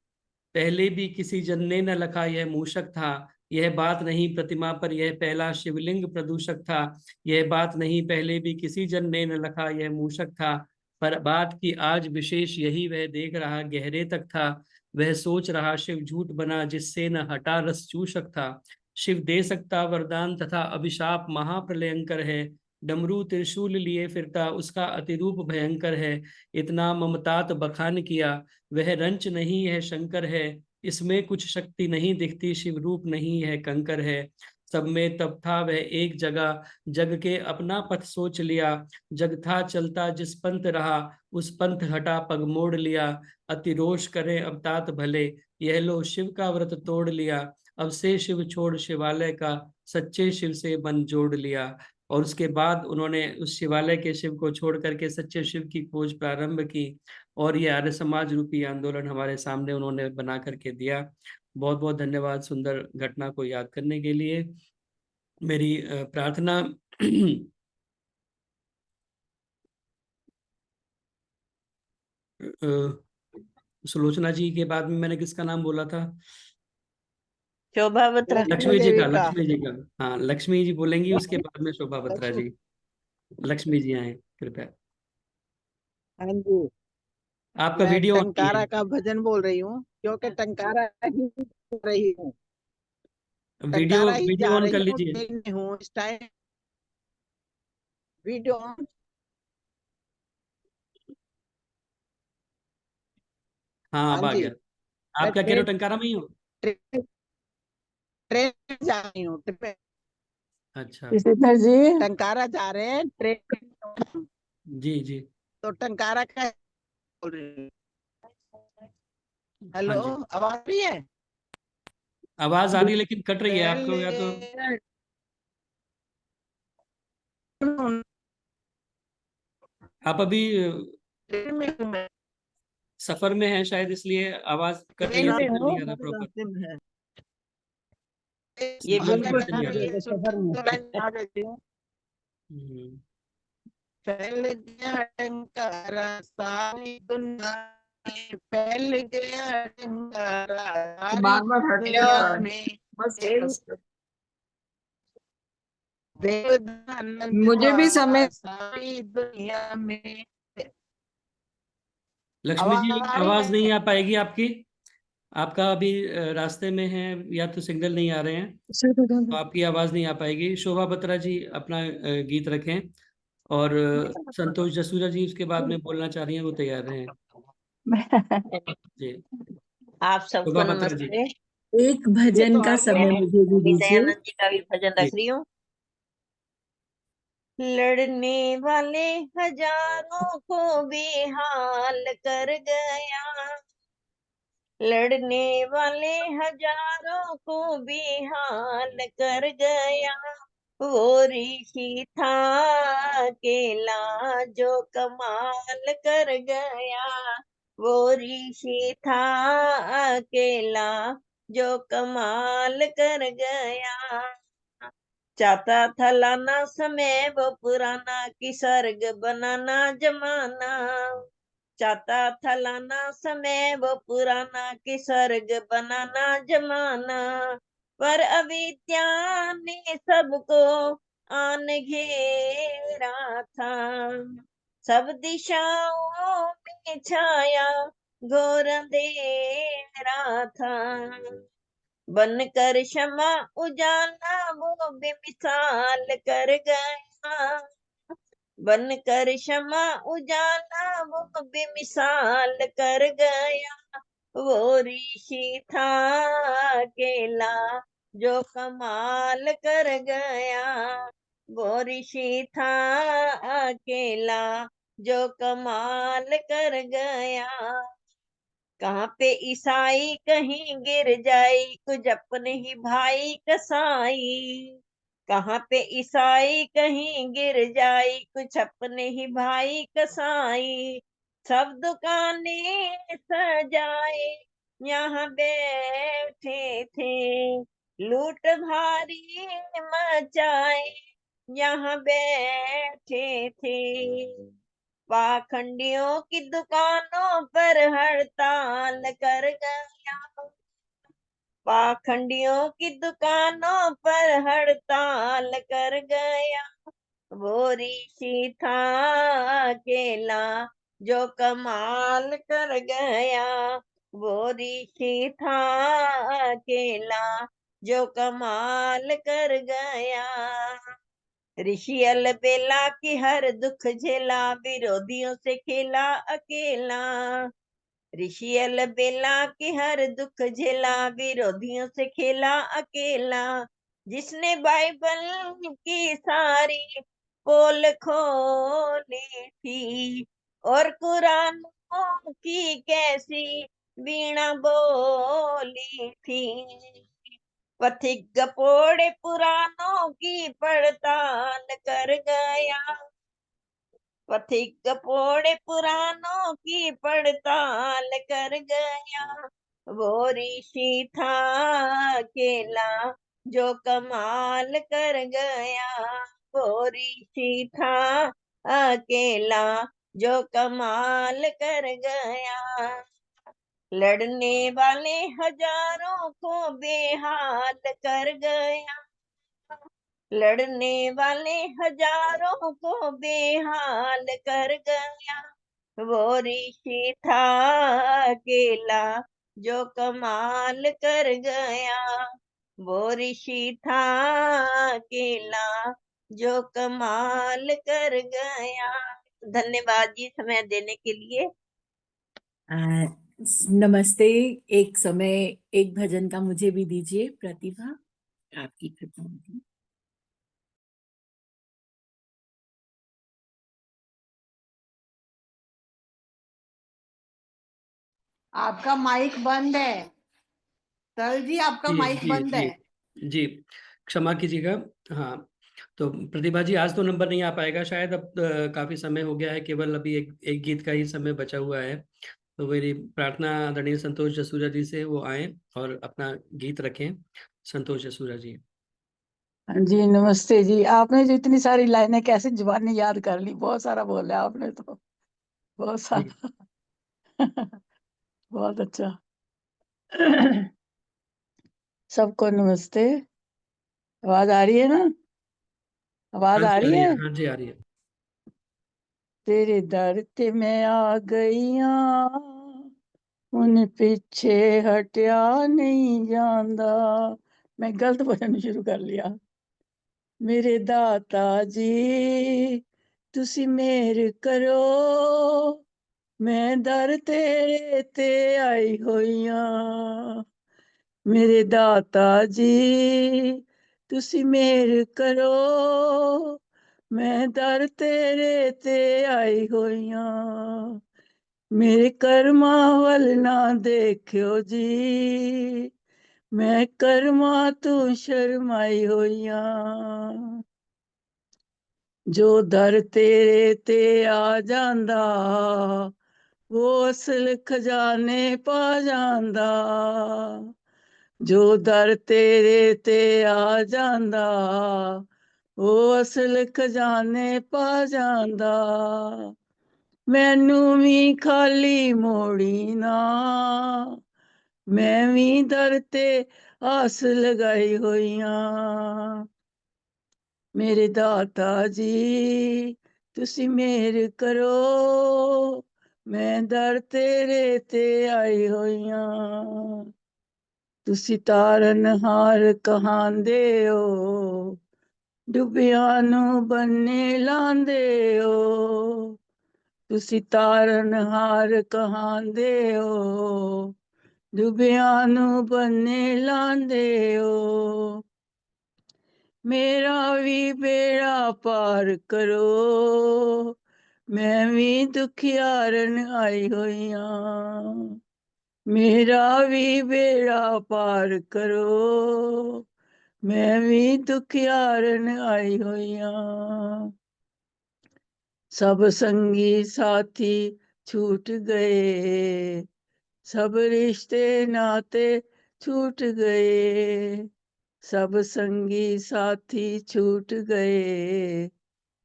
पहले भी किसी जन ने न लखा यह मूषक था, यह बात नहीं प्रतिमा पर यह पहला शिवलिंग प्रदूषक था, यह बात नहीं पहले भी किसी जन ने न लखा यह मूषक था, पर बात की आज विशेष यही वह देख रहा गहरे तक था, वह सोच रहा शिव झूठ बना जिससे न हटा रस चूषक था, शिव दे सकता वरदान तथा अभिशाप महाप्रलयंकर है, डमरू त्रिशूल लिए फिरता उसका अतिरूप भयंकर है, इतना ममतात बखान किया वह रंच नहीं है शंकर है, इसमें कुछ शक्ति नहीं दिखती शिव रूप नहीं है कंकर है, सब में तब था वह एक जगह जग के अपना पथ सोच लिया, जग था चलता जिस पंथ रहा उस पंथ हटा पग मोड़ लिया, अतिरोष करे अब तात भले यह लो शिव का व्रत तोड़ लिया, अब से शिव छोड़ शिवालय का सच्चे शिव से मन जोड़ लिया। और उसके बाद उन्होंने उस शिवालय के शिव को छोड़ करके सच्चे शिव की खोज प्रारंभ की, और ये आर्य समाज रूपी आंदोलन हमारे सामने उन्होंने बना करके दिया। बहुत बहुत धन्यवाद सुंदर घटना को याद करने के लिए। मेरी प्रार्थना सुलोचना जी के बाद में मैंने किसका नाम बोला था? शोभा बत्रा। लक्ष्मी जी का, लक्ष्मी जी का। हाँ, लक्ष्मी जी बोलेंगी, उसके बाद में शोभा बत्रा जी। लक्ष्मी जी आए कृपया। हाँ जी, आपका मैं वीडियो ऑन नहीं टंकारा है। का भजन बोल रही हूँ, क्योंकि टंकारा ही बोल रही हूँ, वीडियो टंकारा ही वीडियो जा ऑन कर रही हूँ, लीजिए। ट्रेन में हूँ इस टाइम। Video on. हाँ, हाँ अब आ जी, गया। मैं आप क्या कह रहे हो, टंकारा में ही हो? ट्रेन ट्रेन जा रही हूँ, ट्रेन। अच्छा, जी टंकारा जा रहे हैं ट्रेन में। जी जी। तो टंकारा का बोल रही हूँ। हाँ हेलो, जी, आवाज भी है? आवाज आ रही है लेकिन कट रही है आपको, या तो पहले आप अभी ट्रेन में हूँ मैं। सफर में हैं शायद, इसलिए आवाज कट रही है, ट्रेन में सिग्नल हूँ। नहीं आ रहा प्रॉपर। रास्ते में है। ये आवाज बिल्कुल नहीं आ ठीक रहा है, है। तो सफर में आ गई हूँ। हम्म, फैल गया डंकारा सारी दुनिया में, फैल गया डंकारा सारी बार बार हट दुनिया रहा है। में। बस देवदानंद मुझे भी समय सारी दुनिया में। लक्ष्मी आवाज जी, आ रही आवाज नहीं है? आ पाएगी आपकी। आपका अभी रास्ते में है या तो सिग्नल नहीं आ रहे हैं, तो आपकी आवाज नहीं आ पाएगी। शोभा बत्रा जी अपना गीत रखें, और संतोष जसूरा जी उसके बाद में बोलना चाह रही हैं, वो तैयार हैं जी। आप सबको शोभा बत्रा जी। नमस्ते। एक भजन का समय मैं मुझे भी भी दीजिए। दयानंद जी का भी भजन जी। रख रही हूँ। लड़ने वाले हजारों को बेहाल कर गया, लड़ने वाले हजारों को बेहाल कर गया। वो ऋषि था अकेला जो कमाल कर गया, वो ऋषि था अकेला जो कमाल कर गया। चाहता था लाना समय वो पुराना कि स्वर्ग बनाना जमाना, चाहता था लाना समय वो पुराना कि स्वर्ग बनाना जमाना। पर अविद्या ने सबको आन घेरा था, सब दिशाओं में छाया घोर अंधेरा था। बनकर क्षमा उजाला वो बेमिसाल कर गया, बनकर क्षमा उजाला वो बेमिसाल कर गया। वो ऋषि था अकेला जो कमाल कर गया, वो ऋषि था अकेला जो कमाल कर गया। कहाँ पे ईसाई कहीं गिर जाई, कुछ अपने ही भाई कसाई। कहाँ पे ईसाई कहीं गिर जाई, कुछ अपने ही भाई कसाई। सब दुकानें सजाए यहाँ बैठे थे, लूट भारी मचाए यहाँ बैठे थे। पाखंडियों की दुकानों पर हड़ताल कर गया, पाखंडियों की दुकानों पर हड़ताल कर गया। वो ऋषि था अकेला जो कमाल कर गया, वो ऋषि था अकेला जो कमाल कर गया। ऋषि अलबेला की हर दुख झेला, विरोधियों से खेला अकेला। ऋषि अलबेला की हर दुख झेला, विरोधियों से खेला अकेला। जिसने बाइबल की सारी पोल खोली थी, और कुरान की कैसी वीणा बोली थी। पथिक गपोड़े पुराणों की पड़ताल कर गया, पथिक गपोड़े पुराणों की पड़ताल कर गया। वो ऋषि था अकेला जो कमाल कर गया, वो ऋषि था अकेला जो कमाल कर गया। लड़ने वाले हजारों को बेहाल कर गया, लड़ने वाले हजारों को बेहाल कर गया। वो ऋषि था अकेला जो कमाल कर गया, वो ऋषि था अकेला जो कमाल कर गया। धन्यवाद जी समय देने के लिए। नमस्ते। एक समय एक भजन का मुझे भी दीजिए प्रतिभा, आपकी कृपा होगी। आपका माइक बंद है सरल जी, आपका जी माइक जी बंद जी है। जी, क्षमा कीजिएगा। हाँ, तो प्रतिभा जी आज तो नंबर नहीं आ पाएगा शायद, अब काफी समय हो गया है, केवल अभी एक एक गीत का ही समय बचा हुआ है। तो मेरी प्रार्थना आदरणीय संतोष जसूरा जी से वो आए और अपना गीत रखें। संतोष जसूरा जी। हाँ जी, नमस्ते जी। आपने जो इतनी सारी लाइनें कैसे जुबानी याद कर ली, बहुत सारा बोला आपने तो, बहुत सारा। बहुत अच्छा। सबको नमस्ते। आवाज आ रही है ना? आवाज हाँ आ जी आ रही रही है? है, हाँ जी आ रही है। तेरे दर ते मैं आ गईया, उन पीछे हटिया नहीं जांदा। मैं गलत भजन शुरू कर लिया। मेरे दाता जी तुसी मेहर करो, मैं दर तेरे ते आई होइया। मेरे दाता जी तुसी मेहर करो, मैं दर तेरे ते आई होइया। मेरे कर्मा वल ना देखियो जी, मैं कर्मा तू शर्माई होइया। जो दर तेरे ते आ जांदा, वो असल खजाने पा जांदा। जो दर तेरे ते आ जांदा, वो असल खजाने पा जांदा। मैनू भी खाली मोड़ी ना, मैं भी दर ते आस लगाई होइयां। मेरे दाता जी तुसी मेहर करो, मैं दर तेरे ते आई होइयां। तुसी तारनहार कहांदे हो, डुबियां नू बन्ने लांदे हो। तुसी तारनहार कहांदे हो, डुबियां नू बन्ने लांदे हो। मेरा भी बेड़ा पार करो, मैं भी दुखियारन आई होइयां। मेरा भी बेड़ा पार करो, मैं भी दुखियारन आई होइयां। सब संगी साथी छूट गए, सब रिश्ते नाते छूट गए। सब संगी साथी छूट गए,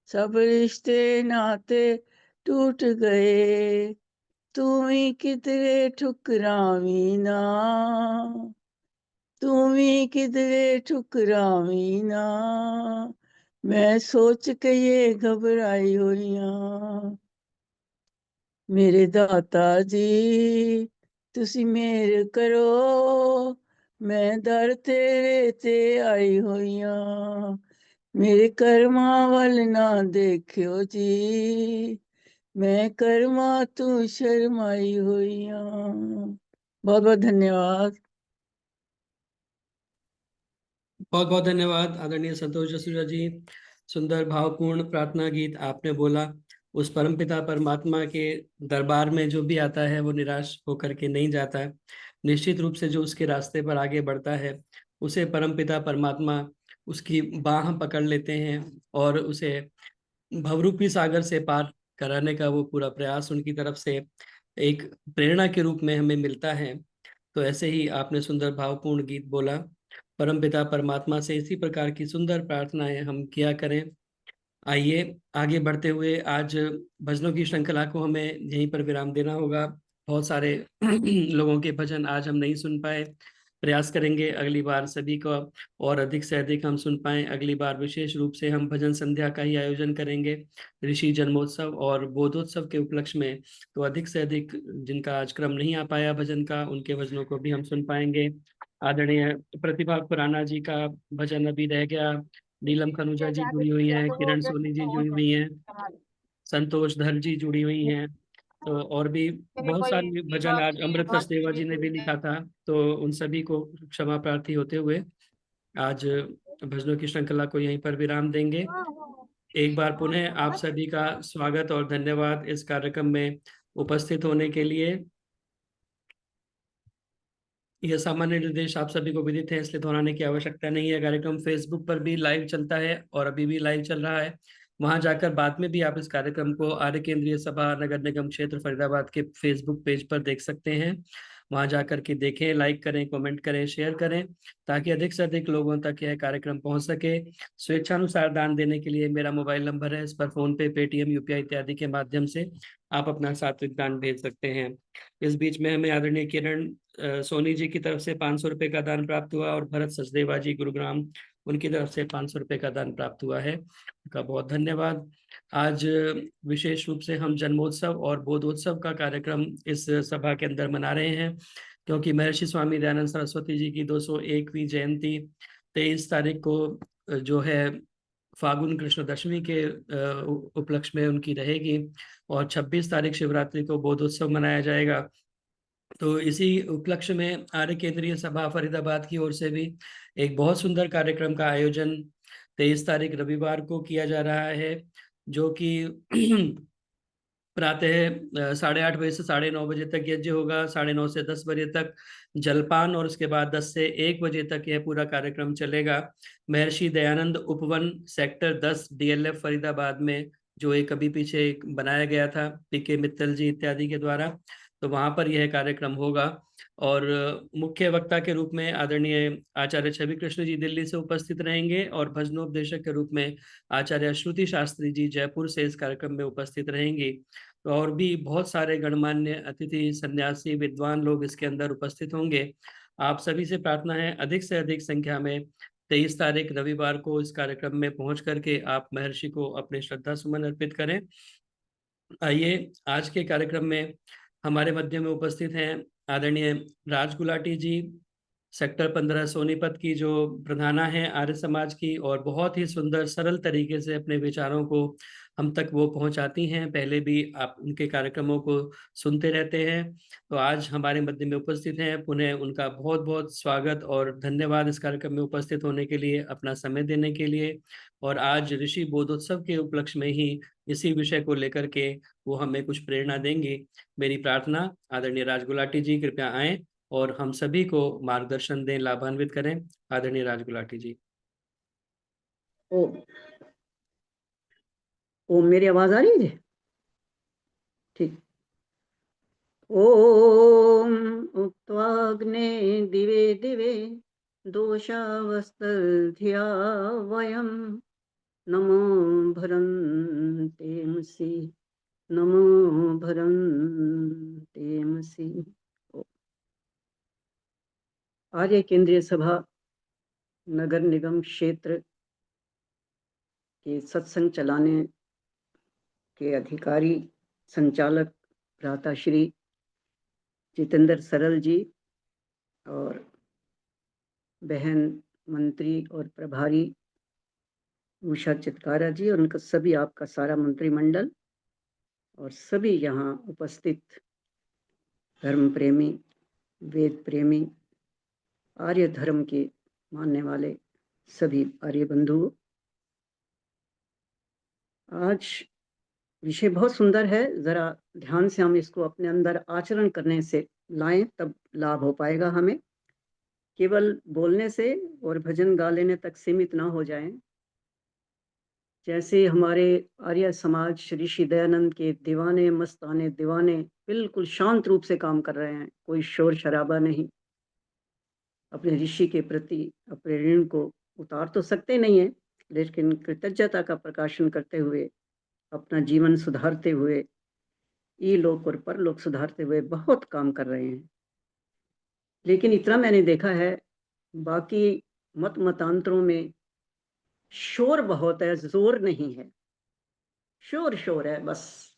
सब रिश्ते नाते टूट गए। तू ही किधरे ठुकरावी ना, तू ही किधरे ठुकरावी ना। मैं सोच के ये घबराई होइयां। मेरे दाता जी तुसी मेहर करो, मैं दर तेरे ते आई होइयां। मेरे कर्मा वल ना देखियो जी, मैं कर्मा तू शर्माई होइयां। बहुत बहुत धन्यवाद। बहुत बहुत धन्यवाद आदरणीय संतोष जसूरा जी। सुंदर भावपूर्ण प्रार्थना गीत आपने बोला। उस परमपिता परमात्मा के दरबार में जो भी आता है वो निराश होकर के नहीं जाता है। निश्चित रूप से जो उसके रास्ते पर आगे बढ़ता है उसे परमपिता परमात्मा उसकी बाह पकड़ लेते हैं और उसे भवरूपी सागर से पार कराने का वो पूरा प्रयास उनकी तरफ से एक प्रेरणा के रूप में हमें मिलता है। तो ऐसे ही आपने सुंदर भावपूर्ण गीत बोला। परमपिता परमात्मा से इसी प्रकार की सुंदर प्रार्थनाएं हम किया करें। आइए आगे बढ़ते हुए आज भजनों की श्रृंखला को हमें यहीं पर विराम देना होगा। बहुत सारे लोगों के भजन आज हम नहीं सुन पाए। प्रयास करेंगे अगली बार सभी का और अधिक से अधिक हम सुन पाएं। अगली बार विशेष रूप से हम भजन संध्या का ही आयोजन करेंगे ऋषि जन्मोत्सव और बोधोत्सव के उपलक्ष्य में। तो अधिक से अधिक जिनका आज क्रम नहीं आ पाया भजन का, उनके भजनों को भी हम सुन पाएंगे। आदरणीय प्रतिभा खुराना जी का भजन अभी रह गया। नीलम खनुजा जी जुड़ी हुई हैं, किरण सोनी जी जुड़ी हुई हैं, संतोष धर जी जुड़ी हुई हैं। तो और भी बहुत सारे भजन आज अमृत देवा जी ने भी लिखा था। तो उन सभी को क्षमा प्रार्थी होते हुए आज भजनों की श्रृंखला को यहीं पर विराम देंगे। एक बार पुनः आप सभी का स्वागत और धन्यवाद इस कार्यक्रम में उपस्थित होने के लिए। यह सामान्य निर्देश आप सभी को विदित है, इसलिए दोहराने की आवश्यकता नहीं है। कार्यक्रम फेसबुक पर भी लाइव चलता है और अभी भी लाइव चल रहा है। वहां जाकर बाद में भी आप इस कार्यक्रम को आर्य केंद्रीय सभा नगर निगम क्षेत्र फरीदाबाद के फेसबुक पेज पर देख सकते हैं। वहां जाकर के देखें, लाइक करें, कमेंट करें, शेयर करें, ताकि अधिक से अधिक लोगों तक यह कार्यक्रम पहुंच सके। स्वेच्छानुसार दान देने के लिए मेरा मोबाइल नंबर है, इस पर फोन पे, पेटीएम, यूपीआई इत्यादि के माध्यम से आप अपना सात्विक दान भेज सकते हैं। इस बीच में हमें आदरणीय किरण सोनी जी की तरफ से 500 रुपए का दान प्राप्त हुआ, और भरत सचदेवा जी गुरुग्राम, उनकी तरफ से 500 रुपए का दान प्राप्त हुआ है। उनका बहुत धन्यवाद। आज विशेष रूप से हम जन्मोत्सव और बोधोत्सव का कार्यक्रम इस सभा के अंदर मना रहे हैं, क्योंकि महर्षि स्वामी दयानंद सरस्वती जी की 201वीं जयंती 23 तारीख को जो है फागुन कृष्ण दशमी के उपलक्ष्य में उनकी रहेगी, और 26 तारीख शिवरात्रि को बोधोत्सव मनाया जाएगा। तो इसी उपलक्ष्य में आर्य केंद्रीय सभा फरीदाबाद की ओर से भी एक बहुत सुंदर कार्यक्रम का आयोजन 23 तारीख रविवार को किया जा रहा है, जो कि प्रातः 8:30 बजे से 9:30 बजे तक यज्ञ होगा, 9:30 से 10 बजे तक जलपान, और उसके बाद 10 से 1 बजे तक यह पूरा कार्यक्रम चलेगा। महर्षि दयानंद उपवन सेक्टर 10 डीएलएफ फरीदाबाद में, जो एक अभी पीछे बनाया गया था पीके मित्तल जी इत्यादि के द्वारा, तो वहां पर यह कार्यक्रम होगा। और मुख्य वक्ता के रूप में आदरणीय आचार्य छवि कृष्ण जी दिल्ली से उपस्थित रहेंगे, और भजनोपदेशक के रूप में आचार्य श्रुति शास्त्री जी जयपुर से इस कार्यक्रम में उपस्थित रहेंगी। तो और भी बहुत सारे गणमान्य अतिथि, सन्यासी, विद्वान लोग इसके अंदर उपस्थित होंगे। आप सभी से प्रार्थना है अधिक से अधिक संख्या में 23 तारीख रविवार को इस कार्यक्रम में पहुंच करके आप महर्षि को अपने श्रद्धा सुमन अर्पित करें। आइए, आज के कार्यक्रम में हमारे मध्य में उपस्थित हैं आदरणीय राज गुलाटी जी, सेक्टर 15 सोनीपत की जो प्रधाना है आर्य समाज की, और बहुत ही सुंदर सरल तरीके से अपने विचारों को हम तक वो पहुंचाती हैं। पहले भी आप उनके कार्यक्रमों को सुनते रहते हैं, तो आज हमारे मध्य में उपस्थित हैं। पुनः उनका बहुत बहुत स्वागत और धन्यवाद इस कार्यक्रम में उपस्थित होने के लिए, अपना समय देने के लिए। और आज ऋषि बोधोत्सव के उपलक्ष्य में ही इसी विषय को लेकर के वो हमें कुछ प्रेरणा देंगे। मेरी प्रार्थना, आदरणीय राज गुलाटी जी कृपया आएं और हम सभी को मार्गदर्शन दें, लाभान्वित करें। आदरणीय राज गुलाटी जी। ओ मेरी आवाज आ रही है? ठीक। ओम उक्त्वाग्ने दिवे दिवे दोषावस्तध्या वयं नमो भरन्तेमसि नमो भरन्तेमसि। आर्य केंद्रीय सभा नगर निगम क्षेत्र के सत्संग चलाने के अधिकारी संचालक भ्राता श्री जितेंद्र सरल जी और बहन मंत्री और प्रभारी उषा चितकारा जी और उनका सभी आपका सारा मंत्रिमंडल और सभी यहाँ उपस्थित धर्म प्रेमी, वेद प्रेमी, आर्य धर्म के मानने वाले सभी आर्य बंधुओं, आज विषय बहुत सुंदर है। जरा ध्यान से हम इसको अपने अंदर आचरण करने से लाएं, तब लाभ हो पाएगा हमें। केवल बोलने से और भजन गा लेने तक सीमित ना हो जाएं। जैसे हमारे आर्य समाज ऋषि दयानंद के दीवाने मस्ताने दीवाने बिल्कुल शांत रूप से काम कर रहे हैं, कोई शोर शराबा नहीं। अपने ऋषि के प्रति अपने ऋण को उतार तो सकते नहीं है, लेकिन कृतज्ञता का प्रकाशन करते हुए, अपना जीवन सुधारते हुए, इलोक और परलोक सुधारते हुए बहुत काम कर रहे हैं। लेकिन इतना मैंने देखा है, बाकी मत मतांतरों में शोर बहुत है, जोर नहीं है। शोर शोर है बस।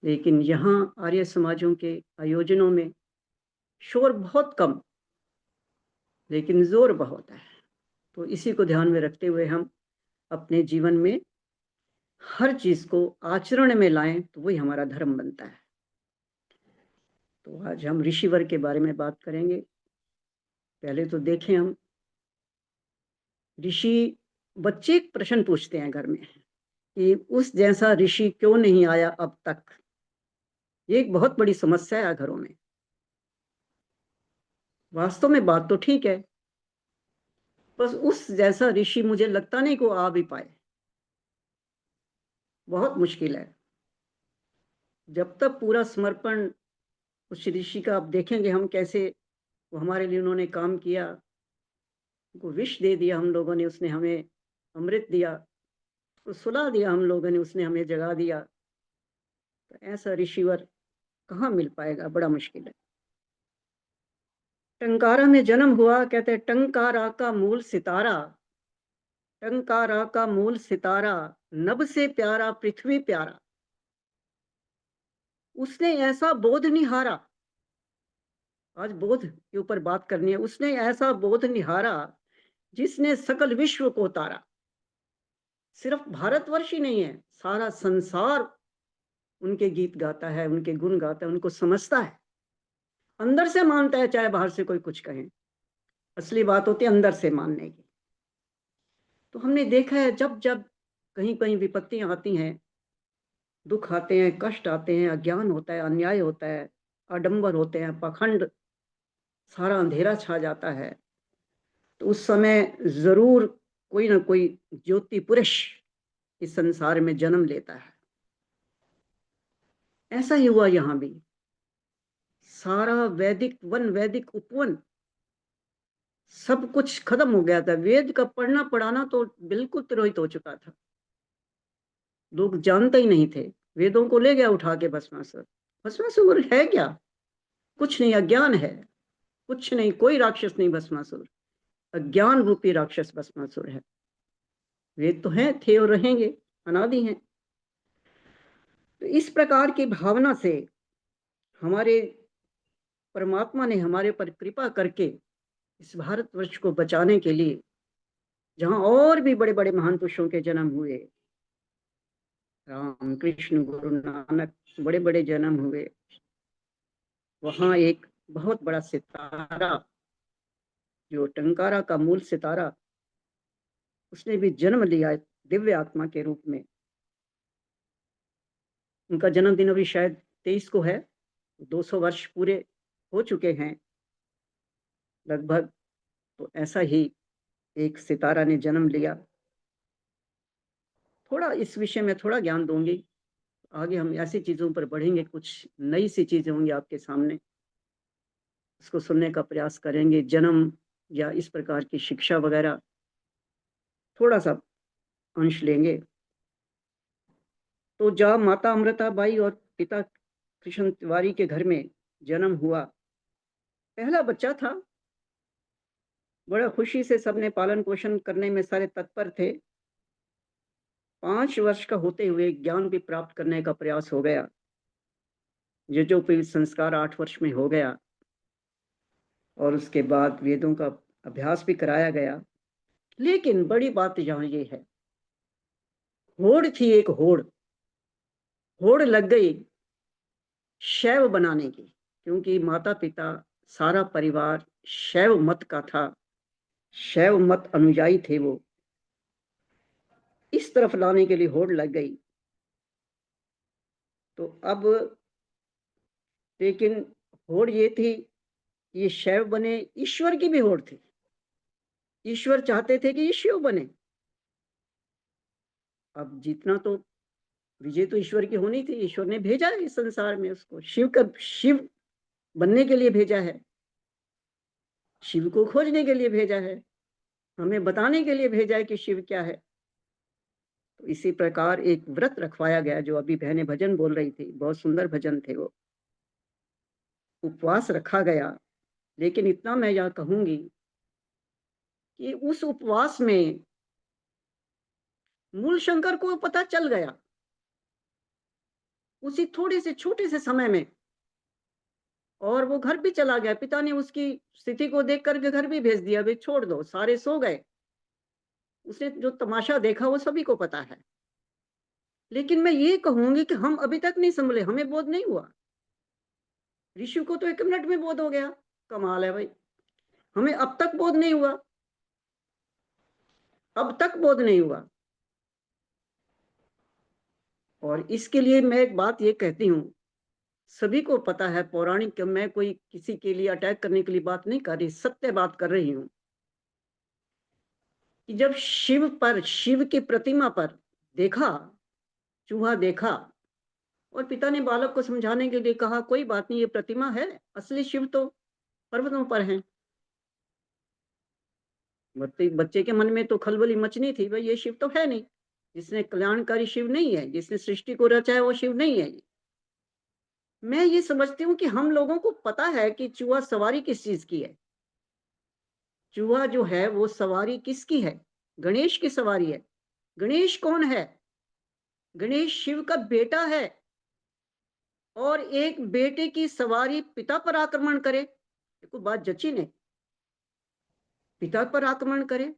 लेकिन यहाँ आर्य समाजों के आयोजनों में शोर बहुत कम, लेकिन जोर बहुत है। तो इसी को ध्यान में रखते हुए हम अपने जीवन में हर चीज को आचरण में लाएं, तो वही हमारा धर्म बनता है। तो आज हम ऋषिवर के बारे में बात करेंगे। पहले तो देखें, हम ऋषि, बच्चे एक प्रश्न पूछते हैं घर में कि उस जैसा ऋषि क्यों नहीं आया अब तक। ये एक बहुत बड़ी समस्या है घरों में। वास्तव में बात तो ठीक है, बस उस जैसा ऋषि मुझे लगता नहीं को आ भी पाए। बहुत मुश्किल है। जब तक पूरा समर्पण उस ऋषि का आप देखेंगे हम कैसे वो हमारे लिए उन्होंने काम किया, उनको विष दे दिया हम लोगों ने, उसने हमें अमृत दिया, उसको सुला दिया हम लोगों ने, उसने हमें जगा दिया। तो ऐसा ऋषिवर कहाँ मिल पाएगा, बड़ा मुश्किल है। टंकारा में जन्म हुआ, कहते हैं टंकारा का मूल सितारा, टंकारा का मूल सितारा, नभ से प्यारा पृथ्वी प्यारा, उसने ऐसा बोध निहारा। आज बोध के ऊपर बात करनी है। उसने ऐसा बोध निहारा जिसने सकल विश्व को तारा। सिर्फ भारतवर्ष ही नहीं है, सारा संसार उनके गीत गाता है, उनके गुण गाता है, उनको समझता है, अंदर से मानता है, चाहे बाहर से कोई कुछ कहे। असली बात होती है अंदर से मानने की। तो हमने देखा है जब जब कहीं कहीं विपत्तियां आती हैं, दुख आते हैं, कष्ट आते हैं, अज्ञान होता है, अन्याय होता है, आडंबर होते हैं, पाखंड, सारा अंधेरा छा जाता है, तो उस समय जरूर कोई ना कोई ज्योति पुरुष इस संसार में जन्म लेता है। ऐसा ही हुआ यहाँ भी। सारा वैदिक वन, वैदिक उपवन, सब कुछ खत्म हो गया था। वेद का पढ़ना पढ़ाना तो बिल्कुल तिरोहित हो चुका था, लोग जानते ही नहीं थे। वेदों को ले गया उठा के भस्मासुर। भस्मासुर है क्या? कुछ नहीं, अज्ञान है, कुछ नहीं, कोई राक्षस नहीं भस्मासुर, अज्ञान रूपी राक्षस भस्मासुर है। वेद तो हैं, थे और रहेंगे, अनादि हैं। तो इस प्रकार की भावना से हमारे परमात्मा ने हमारे पर कृपा करके इस भारतवर्ष को बचाने के लिए, जहां और भी बड़े बड़े महान पुरुषों के जन्म हुए, राम कृष्ण गुरु नानक, बड़े बड़े जन्म हुए, वहां एक बहुत बड़ा सितारा जो टंकारा का मूल सितारा, उसने भी जन्म लिया दिव्य आत्मा के रूप में। उनका जन्मदिन अभी शायद 23 को है, 200 वर्ष पूरे हो चुके हैं लगभग। तो ऐसा ही एक सितारा ने जन्म लिया। थोड़ा इस विषय में थोड़ा ज्ञान दूंगी, आगे हम ऐसी चीजों पर बढ़ेंगे, कुछ नई सी चीजें होंगी आपके सामने, उसको सुनने का प्रयास करेंगे। जन्म या इस प्रकार की शिक्षा वगैरह थोड़ा सा अंश लेंगे। तो जब माता अमृताबाई और पिता कृष्ण तिवारी के घर में जन्म हुआ, पहला बच्चा था, बड़ा खुशी से सबने पालन पोषण करने में सारे तत्पर थे। 5 वर्ष का होते हुए ज्ञान भी प्राप्त करने का प्रयास हो गया, जो संस्कार 8 वर्ष में हो गया, और उसके बाद वेदों का अभ्यास भी कराया गया। लेकिन बड़ी बात यहाँ ये है, होड़ थी एक होड़, होड़ लग गई शैव बनाने की, क्योंकि माता पिता सारा परिवार शैव मत का था, शैव मत अनुयायी थे वो। इस तरफ लाने के लिए होड़ लग गई। तो अब लेकिन होड़ ये थी, ये शैव बने, ईश्वर की भी होड़ थी। ईश्वर चाहते थे कि ये शिव बने। अब जीतना तो, विजय तो ईश्वर की होनी थी। ईश्वर ने भेजा है इस संसार में उसको, शिव बनने के लिए भेजा है, शिव को खोजने के लिए भेजा है, हमें बताने के लिए भेजा है कि शिव क्या है। तो इसी प्रकार एक व्रत रखवाया गया, जो अभी बहनें भजन बोल रही थी, बहुत सुंदर भजन थे वो। उपवास रखा गया। लेकिन इतना मैं यह कहूंगी कि उस उपवास में मूल शंकर को पता चल गया उसी थोड़े से छोटे से समय में, और वो घर भी चला गया। पिता ने उसकी स्थिति को देख करके घर भी भेज दिया, भाई छोड़ दो, सारे सो गए। उसने जो तमाशा देखा वो सभी को पता है। लेकिन मैं ये कहूंगी कि हम अभी तक नहीं संभले, हमें बोध नहीं हुआ। ऋषि को तो 1 मिनट में बोध हो गया, कमाल है भाई। हमें अब तक बोध नहीं हुआ, अब तक बोध नहीं हुआ। और इसके लिए मैं एक बात ये कहती हूँ, सभी को पता है, पौराणिक, मैं कोई किसी के लिए अटैक करने के लिए बात नहीं कर रही, सत्य बात कर रही हूँ कि जब शिव की प्रतिमा पर देखा, चूहा देखा, और पिता ने बालक को समझाने के लिए कहा, कोई बात नहीं, ये प्रतिमा है, असली शिव तो पर्वतों पर हैं। बच्चे के मन में तो खलबली मचनी थी, भाई ये शिव तो है नहीं, जिसने कल्याणकारी शिव नहीं है, जिसने सृष्टि को रचा है वो शिव नहीं है। मैं ये समझती हूँ कि हम लोगों को पता है कि चूहा सवारी किस चीज की है। चूहा जो है वो सवारी किसकी है? गणेश की सवारी है। गणेश कौन है? गणेश शिव का बेटा है। और एक बेटे की सवारी पिता पर आक्रमण करे, देखो बात जची ने, पिता पर आक्रमण करे।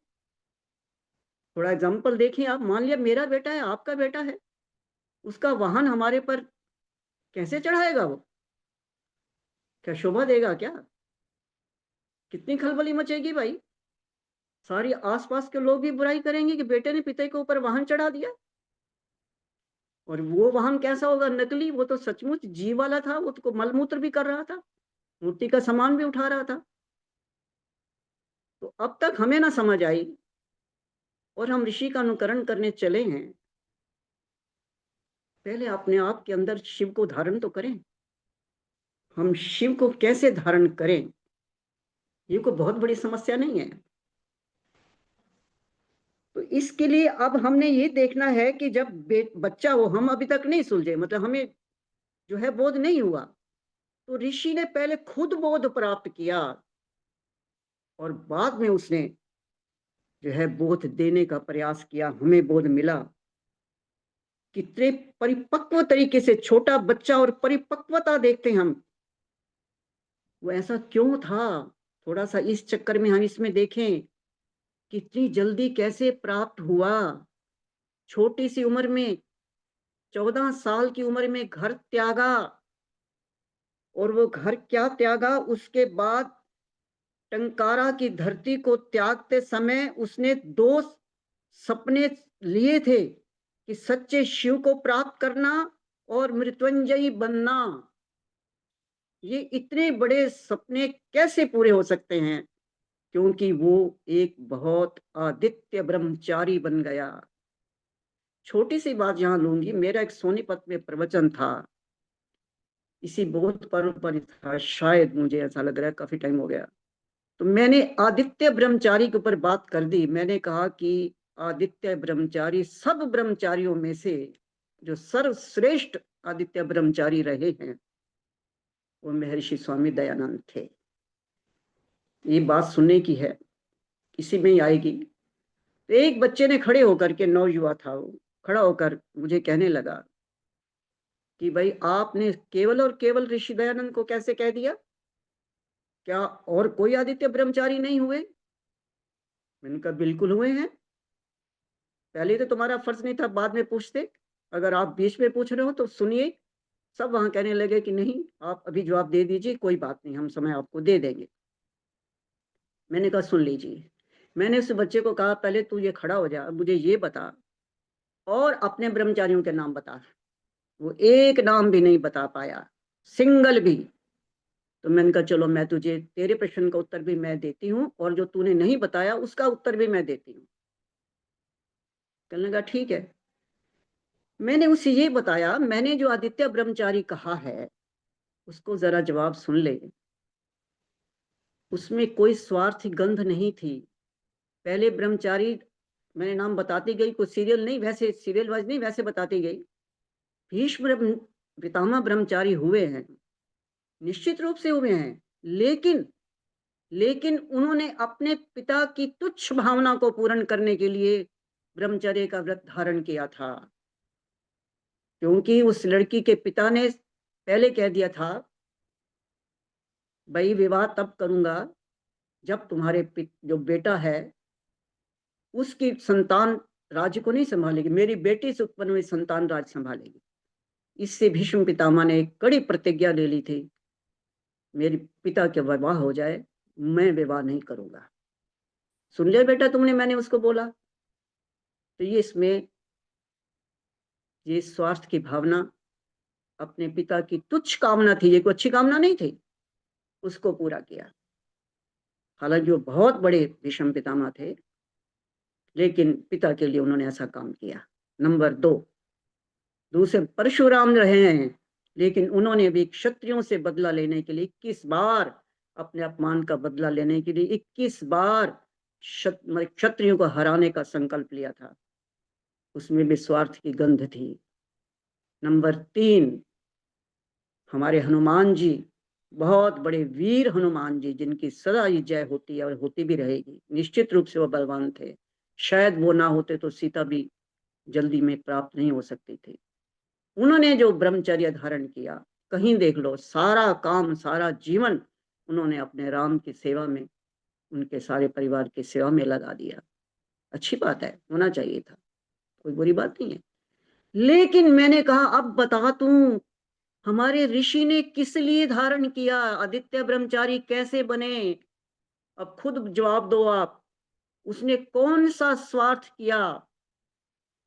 थोड़ा एग्जाम्पल देखिए आप, मान लिया मेरा बेटा है, आपका बेटा है, उसका वाहन हमारे पर कैसे चढ़ाएगा? वो क्या शोभा देगा क्या? कितनी खलबली मचेगी भाई। सारी आसपास के लोग भी बुराई करेंगे कि बेटे ने पिता के ऊपर वाहन चढ़ा दिया। और वो वाहन कैसा होगा? नकली। वो तो सचमुच जीव वाला था, वो तो मलमूत्र भी कर रहा था, मूर्ति का सामान भी उठा रहा था। तो अब तक हमें ना समझ आई और हम ऋषि का अनुकरण करने चले हैं। पहले अपने आप के अंदर शिव को धारण तो करें। हम शिव को कैसे धारण करें, ये कोई बहुत बड़ी समस्या नहीं है। तो इसके लिए अब हमने ये देखना है कि जब बच्चा हो, हम अभी तक नहीं सुलझे, मतलब हमें जो है बोध नहीं हुआ, तो ऋषि ने पहले खुद बोध प्राप्त किया और बाद में उसने जो है बोध देने का प्रयास किया, हमें बोध मिला। कितने परिपक्व तरीके से छोटा बच्चा और परिपक्वता देखते हैं हम, वो ऐसा क्यों था? थोड़ा सा इस चक्कर में हम इसमें देखें कितनी जल्दी कैसे प्राप्त हुआ। छोटी सी उम्र में, 14 साल की उम्र में घर त्यागा, और वो घर क्या त्यागा, उसके बाद टंकारा की धरती को त्यागते समय उसने 2 सपने लिए थे कि सच्चे शिव को प्राप्त करना और मृत्युंजयी बनना। ये इतने बड़े सपने कैसे पूरे हो सकते हैं? क्योंकि वो एक बहुत आदित्य ब्रह्मचारी बन गया। छोटी सी बात यहां लूंगी, मेरा एक सोनीपत में प्रवचन था, इसी बोध पर्व पर था शायद, मुझे ऐसा लग रहा है, काफी टाइम हो गया। तो मैंने आदित्य ब्रह्मचारी के ऊपर बात कर दी। मैंने कहा कि आदित्य ब्रह्मचारी सब ब्रह्मचारियों में से जो सर्वश्रेष्ठ आदित्य ब्रह्मचारी रहे हैं वो महर्षि स्वामी दयानंद थे। ये बात सुनने की है, इसी में ही आएगी। तो एक बच्चे ने खड़े होकर के, नौयुवा था वो, खड़ा होकर मुझे कहने लगा कि भाई आपने केवल और केवल ऋषि दयानंद को कैसे कह दिया? क्या और कोई आदित्य ब्रह्मचारी नहीं हुए? मैंने कहा बिल्कुल हुए हैं। पहले तो तुम्हारा फर्ज नहीं था, बाद में पूछते। अगर आप बीच में पूछ रहे हो तो सुनिए। सब वहां कहने लगे कि नहीं, आप अभी जवाब दे दीजिए, कोई बात नहीं, हम समय आपको दे देंगे। मैंने कहा सुन लीजिए। मैंने उस बच्चे को कहा पहले तू ये खड़ा हो जा, मुझे ये बता और अपने ब्रह्मचारियों के नाम बता। वो एक नाम भी नहीं बता पाया, सिंगल भी। तो मैंने कहा चलो मैं तुझे, तेरे प्रश्न का उत्तर भी मैं देती हूँ और जो तूने नहीं बताया उसका उत्तर भी मैं देती हूँ। कहने लगा ठीक है। मैंने उसे ये बताया, मैंने जो आदित्य ब्रह्मचारी कहा है उसको जरा जवाब सुन ले। उसमें कोई स्वार्थी गंध नहीं थी। पहले ब्रह्मचारी मैंने नाम बताती गई, कोई सीरियल नहीं, वैसे सीरियल वाइज नहीं, वैसे बताती गई। भीष्म पितामह ब्रह्मचारी हुए हैं, निश्चित रूप से हुए हैं, लेकिन उन्होंने अपने पिता की तुच्छ भावना को पूर्ण करने के लिए ब्रह्मचर्य का व्रत धारण किया था। क्योंकि उस लड़की के पिता ने पहले कह दिया था भाई विवाह तब करूंगा जब तुम्हारे जो बेटा है उसकी संतान राज्य को नहीं संभालेगी, मेरी बेटी से उत्पन्न हुई संतान राज्य संभालेगी। इससे भीष्म पितामह ने एक कड़ी प्रतिज्ञा ले ली थी, मेरे पिता के विवाह हो जाए मैं विवाह नहीं करूंगा। सुन लिया बेटा तुमने, मैंने उसको बोला। तो ये इसमें ये स्वार्थ की भावना, अपने पिता की तुच्छ कामना थी, ये कोई अच्छी कामना नहीं थी, उसको पूरा किया। हालांकि वो बहुत बड़े भीष्म पितामह थे, लेकिन पिता के लिए उन्होंने ऐसा काम किया। नंबर 2, दूसरे परशुराम रहे हैं, लेकिन उन्होंने भी क्षत्रियों से बदला लेने के लिए 21 बार, अपने अपमान का बदला लेने के लिए 21 बार क्षत्रियों को हराने का संकल्प लिया था। उसमें भी स्वार्थ की गंध थी। नंबर 3, हमारे हनुमान जी, बहुत बड़े वीर हनुमान जी, जिनकी सदा ही जय होती है और होती भी रहेगी। निश्चित रूप से वो बलवान थे। शायद वो ना होते तो सीता भी जल्दी में प्राप्त नहीं हो सकती थी। उन्होंने जो ब्रह्मचर्य धारण किया, कहीं देख लो, सारा काम, सारा जीवन उन्होंने अपने राम की सेवा में, उनके सारे परिवार की सेवा में लगा दिया। अच्छी बात है, होना चाहिए था, कोई बुरी बात नहीं है। लेकिन मैंने कहा अब बता तू, हमारे ऋषि ने किस लिए धारण किया? आदित्य ब्रह्मचारी कैसे बने? अब खुद जवाब दो आप। उसने कौन सा स्वार्थ किया?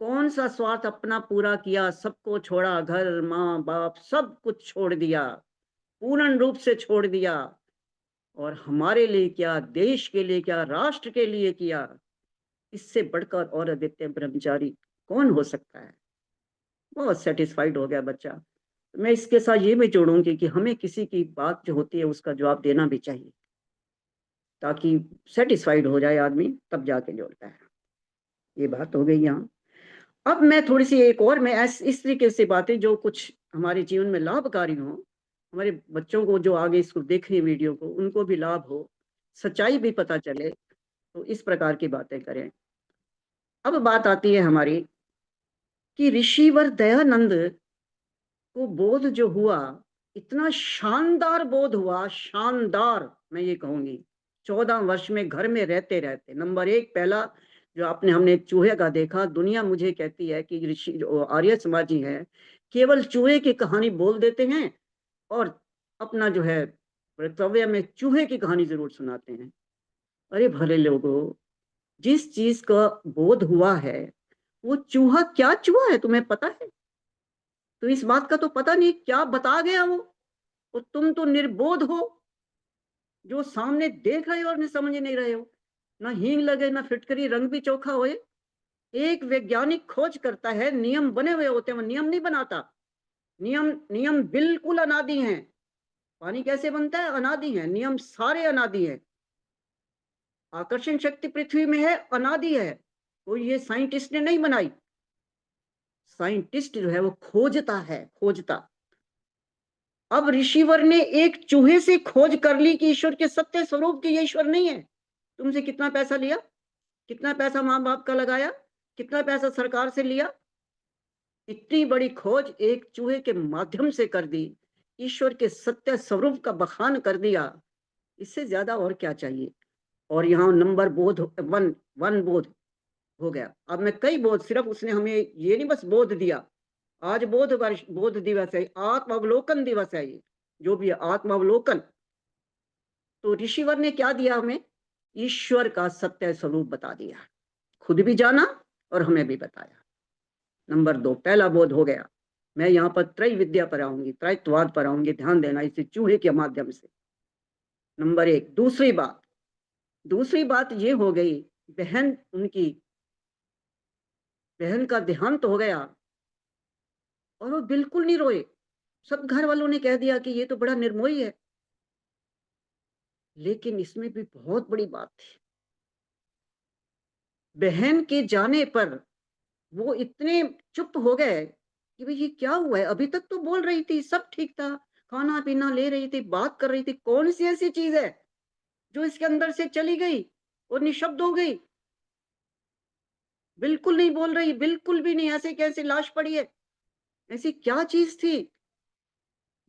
कौन सा स्वार्थ अपना पूरा किया? सबको छोड़ा, घर, माँ बाप सब कुछ छोड़ दिया, पूर्ण रूप से छोड़ दिया। और हमारे लिए क्या, देश के लिए क्या, राष्ट्र के लिए किया। इससे बढ़कर और आदित्य ब्रह्मचारी कौन हो सकता है? बहुत सेटिस्फाइड हो गया बच्चा। मैं इसके साथ ये भी जोड़ूंगी कि हमें किसी की बात जो होती है उसका जवाब देना भी चाहिए, ताकि सेटिस्फाइड हो जाए आदमी, तब जाके जोड़ता है। ये बात हो गई यहाँ। अब मैं थोड़ी सी एक और, मैं इस तरीके से बातें जो कुछ हमारे जीवन में लाभकारी हो, हमारे बच्चों को जो आगे इसको देख रही वीडियो को, उनको भी लाभ हो, सच्चाई भी पता चले, तो इस प्रकार की बातें करें। अब बात आती है हमारी कि ऋषिवर दयानंद को बोध जो हुआ, इतना शानदार बोध हुआ, शानदार मैं ये कहूंगी। 14 वर्ष में घर में रहते रहते, नंबर 1 पहला जो हमने चूहे का देखा, दुनिया मुझे कहती है कि ऋषि जो आर्य समाजी हैं, केवल चूहे की कहानी बोल देते हैं और अपना जो है कर्तव्य में चूहे की कहानी जरूर सुनाते हैं। अरे भले लोगों, जिस चीज का बोध हुआ है वो चूहा क्या चूहा है, तुम्हें पता है? तो इस बात का तो पता नहीं क्या बता गया वो, और तुम तो निर्बोध हो, जो सामने देख रहे हो और समझ नहीं रहे हो। ना हींग लगे, ना फिटकरी, रंग भी चोखा होए। एक वैज्ञानिक खोज करता है, नियम बने हुए होते हैं, वो नियम नहीं बनाता। नियम बिल्कुल अनादि हैं। पानी कैसे बनता है? अनादि है। नियम सारे अनादि है। आकर्षण शक्ति पृथ्वी में है, अनादि है। कोई ये साइंटिस्ट ने नहीं बनाई। साइंटिस्ट जो है वो खोजता है, खोजता। अब ऋषिवर ने एक चूहे से खोज कर ली कि ईश्वर के सत्य स्वरूप की ये ईश्वर नहीं है। तुमसे कितना पैसा लिया, कितना पैसा माँ बाप का लगाया, कितना पैसा सरकार से लिया, इतनी बड़ी खोज एक चूहे के माध्यम से कर दी, ईश्वर के सत्य स्वरूप का बखान कर दिया। इससे ज्यादा और क्या चाहिए? और यहाँ नंबर बोध वन बोध हो गया। अब मैं कई बोध, सिर्फ उसने हमें ये नहीं बस बोध दिया। आज बोध दिवस है, आत्मावलोकन दिवस है, ये जो भी है आत्मावलोकन। तो ऋषिवर ने क्या दिया हमें? ईश्वर का सत्य स्वरूप बता दिया, खुद भी जाना और हमें भी बताया। नंबर 2 पहला बोध हो गया। मैं यहाँ पर त्रय विद्या पर आऊंगी, त्रैत्ववाद पर आऊंगी, ध्यान देना, इसे चूहे के माध्यम से। नंबर 1। दूसरी बात ये हो गई, उनकी बहन का देहांत हो गया और वो बिल्कुल नहीं रोए। सब घर वालों ने कह दिया कि ये तो बड़ा निर्मोही है, लेकिन इसमें भी बहुत बड़ी बात थी। बहन के जाने पर वो इतने चुप हो गए कि भाई ये क्या हुआ है? अभी तक तो बोल रही थी, सब ठीक था, खाना पीना ले रही थी, बात कर रही थी, कौन सी ऐसी चीज है जो इसके अंदर से चली गई और निशब्द हो गई? बिल्कुल नहीं बोल रही, बिल्कुल भी नहीं। ऐसे कैसे लाश पड़ी है? ऐसी क्या चीज थी?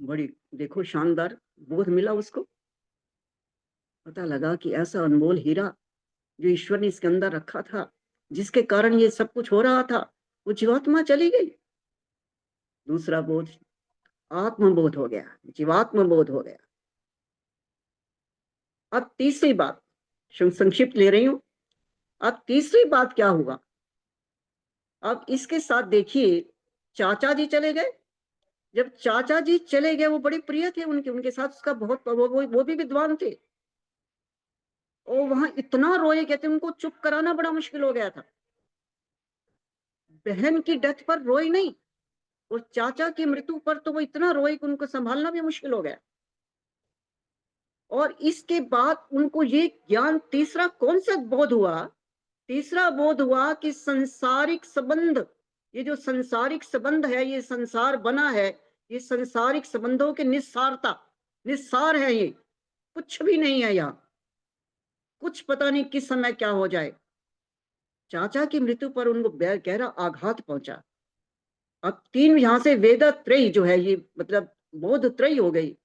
बड़ी देखो शानदार बोध मिला उसको। पता लगा कि ऐसा अनमोल हीरा जो ईश्वर ने इसके अंदर रखा था, जिसके कारण ये सब कुछ हो रहा था, वो जीवात्मा चली गई। दूसरा बोध आत्मबोध हो गया, जीवात्म बोध हो गया। अब तीसरी बात, संक्षिप्त ले रही हूं। अब तीसरी बात क्या हुआ? अब इसके साथ देखिए, चाचा जी चले गए। जब चाचा जी चले गए, वो बड़े प्रिय थे उनके साथ उसका बहुत, वो भी विद्वान थे। और वहां इतना रोए, कहते उनको चुप कराना बड़ा मुश्किल हो गया था। बहन की डेथ पर रोई नहीं, और चाचा की मृत्यु पर तो वो इतना रोए कि उनको संभालना भी मुश्किल हो गया। और इसके बाद उनको ये ज्ञान तीसरा कौन सा बोध हुआ? तीसरा बोध हुआ कि संसारिक संबंध, ये जो संसारिक संबंध है, ये संसार बना है, ये संसारिक संबंधों की निस्सारता, निस्सार है, ये कुछ भी नहीं है, यहाँ कुछ पता नहीं किस समय क्या हो जाए। चाचा की मृत्यु पर उनको गहरा आघात पहुंचा। अब तीन यहाँ से वेद त्रयी जो है, ये मतलब बोध त्रयी हो गई,